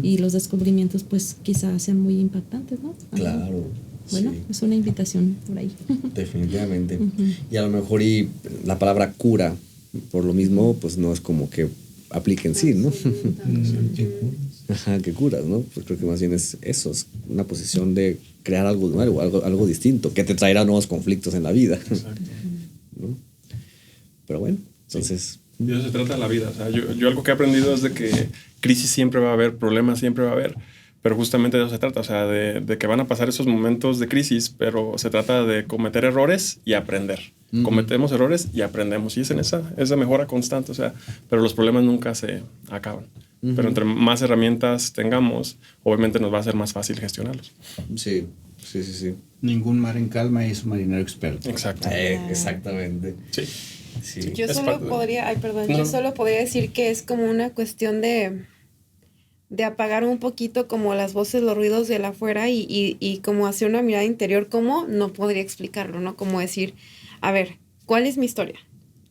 Y los descubrimientos, pues quizás sean muy impactantes, ¿no? Claro. Bueno, sí. es una invitación por ahí. Definitivamente. Y a lo mejor y la palabra cura, por lo mismo, pues no es como que aplique en sí, ¿no? Ajá, que curas, ¿no? Pues creo que más bien es eso, es una posición de crear algo nuevo, algo distinto, que te traerá nuevos conflictos en la vida. Exacto. ¿No? Pero bueno, entonces... Y de eso se trata la vida. O sea, yo algo que he aprendido es de que crisis siempre va a haber, problemas siempre va a haber, pero justamente de eso se trata, o sea, de que van a pasar esos momentos de crisis, pero se trata de cometer errores y aprender. Cometemos errores y aprendemos, y es en esa mejora constante, o sea, pero los problemas nunca se acaban. Pero entre más herramientas tengamos, obviamente nos va a ser más fácil gestionarlos. Sí. Ningún mar en calma es un marinero experto. Exacto. Exactamente. Sí. Sí. Yo Es solo parte de- podría, No. yo solo podría decir que es como una cuestión de apagar un poquito como las voces, los ruidos de la afuera y como hacer una mirada interior. ¿Cómo? No podría explicarlo, ¿no? Como decir, a ver, ¿cuál es mi historia?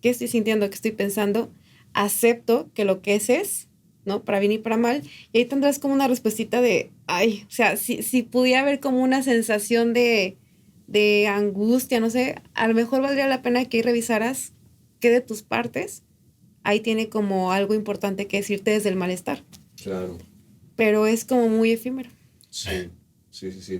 ¿Qué estoy sintiendo? ¿Qué estoy pensando? Acepto que lo que es, ¿no? Para bien y para mal. Y ahí tendrás como una respuestita de, ay, o sea, si pudiera haber como una sensación de angustia, no sé, a lo mejor valdría la pena que ahí revisaras qué de tus partes ahí tiene como algo importante que decirte desde el malestar. Claro. Pero es como muy efímero. Sí. Pues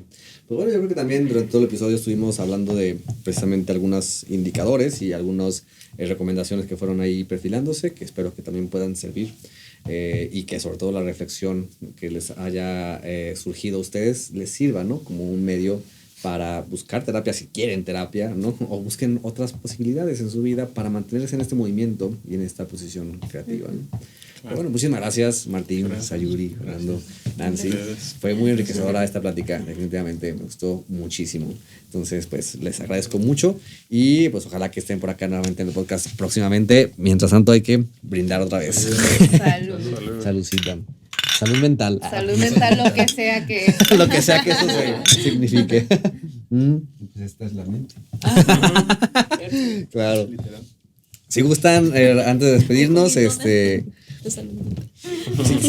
bueno, yo creo que también durante todo el episodio estuvimos hablando de precisamente algunos indicadores y algunas recomendaciones que fueron ahí perfilándose, que espero que también puedan servir y que sobre todo la reflexión que les haya surgido a ustedes les sirva, ¿no? Como un medio para buscar terapia si quieren terapia, ¿no? O busquen otras posibilidades en su vida para mantenerse en este movimiento y en esta posición creativa, ¿no? Pero bueno, muchísimas gracias, Martín, Sayuri, Fernando, Nancy. Gracias. Fue muy enriquecedora esta plática, definitivamente me gustó muchísimo. Entonces, pues les agradezco mucho y pues ojalá que estén por acá nuevamente en el podcast próximamente. Mientras tanto, hay que brindar otra vez. Salud. Saludcita. Salud mental. Salud mental, lo que sea que... Lo que sea que eso signifique. Pues esta es la mente. Claro. Si gustan, antes de despedirnos, si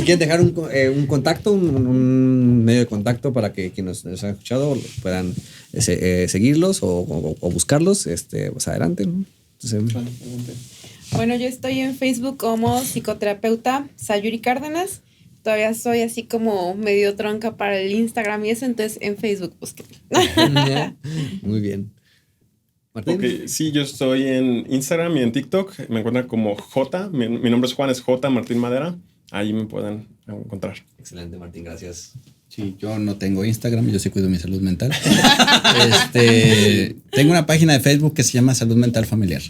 quieren dejar un contacto, un medio de contacto para que quienes nos han escuchado puedan seguirlos o buscarlos, pues adelante, ¿no? Entonces, Bueno, yo estoy en Facebook como psicoterapeuta Sayuri Cárdenas. Todavía soy así como medio tronca para el Instagram y eso, entonces en Facebook búsquenme. muy bien. Martín. Ok, sí, yo estoy en Instagram y en TikTok. Me encuentran como J. Mi nombre es Juan, es J. Martín Madera. Ahí me pueden encontrar. Excelente, Martín, gracias. Sí, yo no tengo Instagram, yo sí cuido mi salud mental. Tengo una página de Facebook que se llama Salud Mental Familiar.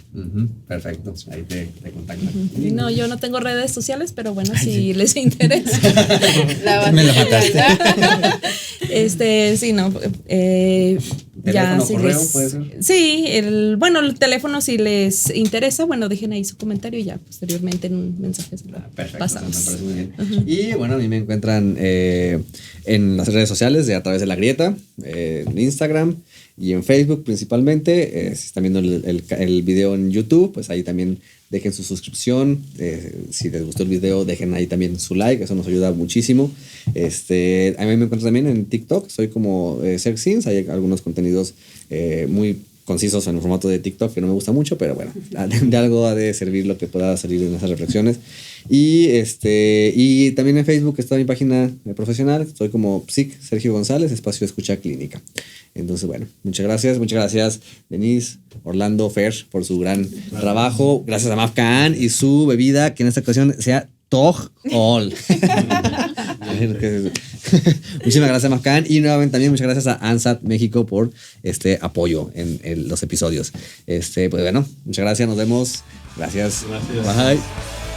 Perfecto, ahí te contactan. No, yo no tengo redes sociales, pero bueno, si les interesa. Me la mataste. Sí, no. ¿Teléfono, si correo, les- puede ser? Sí, el teléfono, si les interesa, bueno, dejen ahí su comentario y ya posteriormente en un mensaje se lo Perfecto, pasamos. me parece muy bien. Y bueno, a mí me encuentran en las redes sociales a través de La Grieta, en Instagram y en Facebook principalmente. Si están viendo el video en YouTube, pues ahí también dejen su suscripción. Si les gustó el video, dejen ahí también su like, eso nos ayuda muchísimo. A mí me encuentran también en TikTok, soy como Sergsins, hay algunos contenidos muy concisos en el formato de TikTok que no me gusta mucho, pero bueno, de algo ha de servir lo que pueda salir en esas reflexiones. Y también en Facebook está mi página profesional, soy como Psic Sergio González, espacio de escucha clínica. Entonces, bueno, muchas gracias Denise, Orlando, Fer, por su gran trabajo. Gracias a Mafcan y su bebida, que en esta ocasión sea Toj All. Muchísimas gracias, Mafcan. Y nuevamente también muchas gracias a ANSAT México por este apoyo en los episodios. Pues bueno, muchas gracias, nos vemos. Gracias. Gracias. Bye.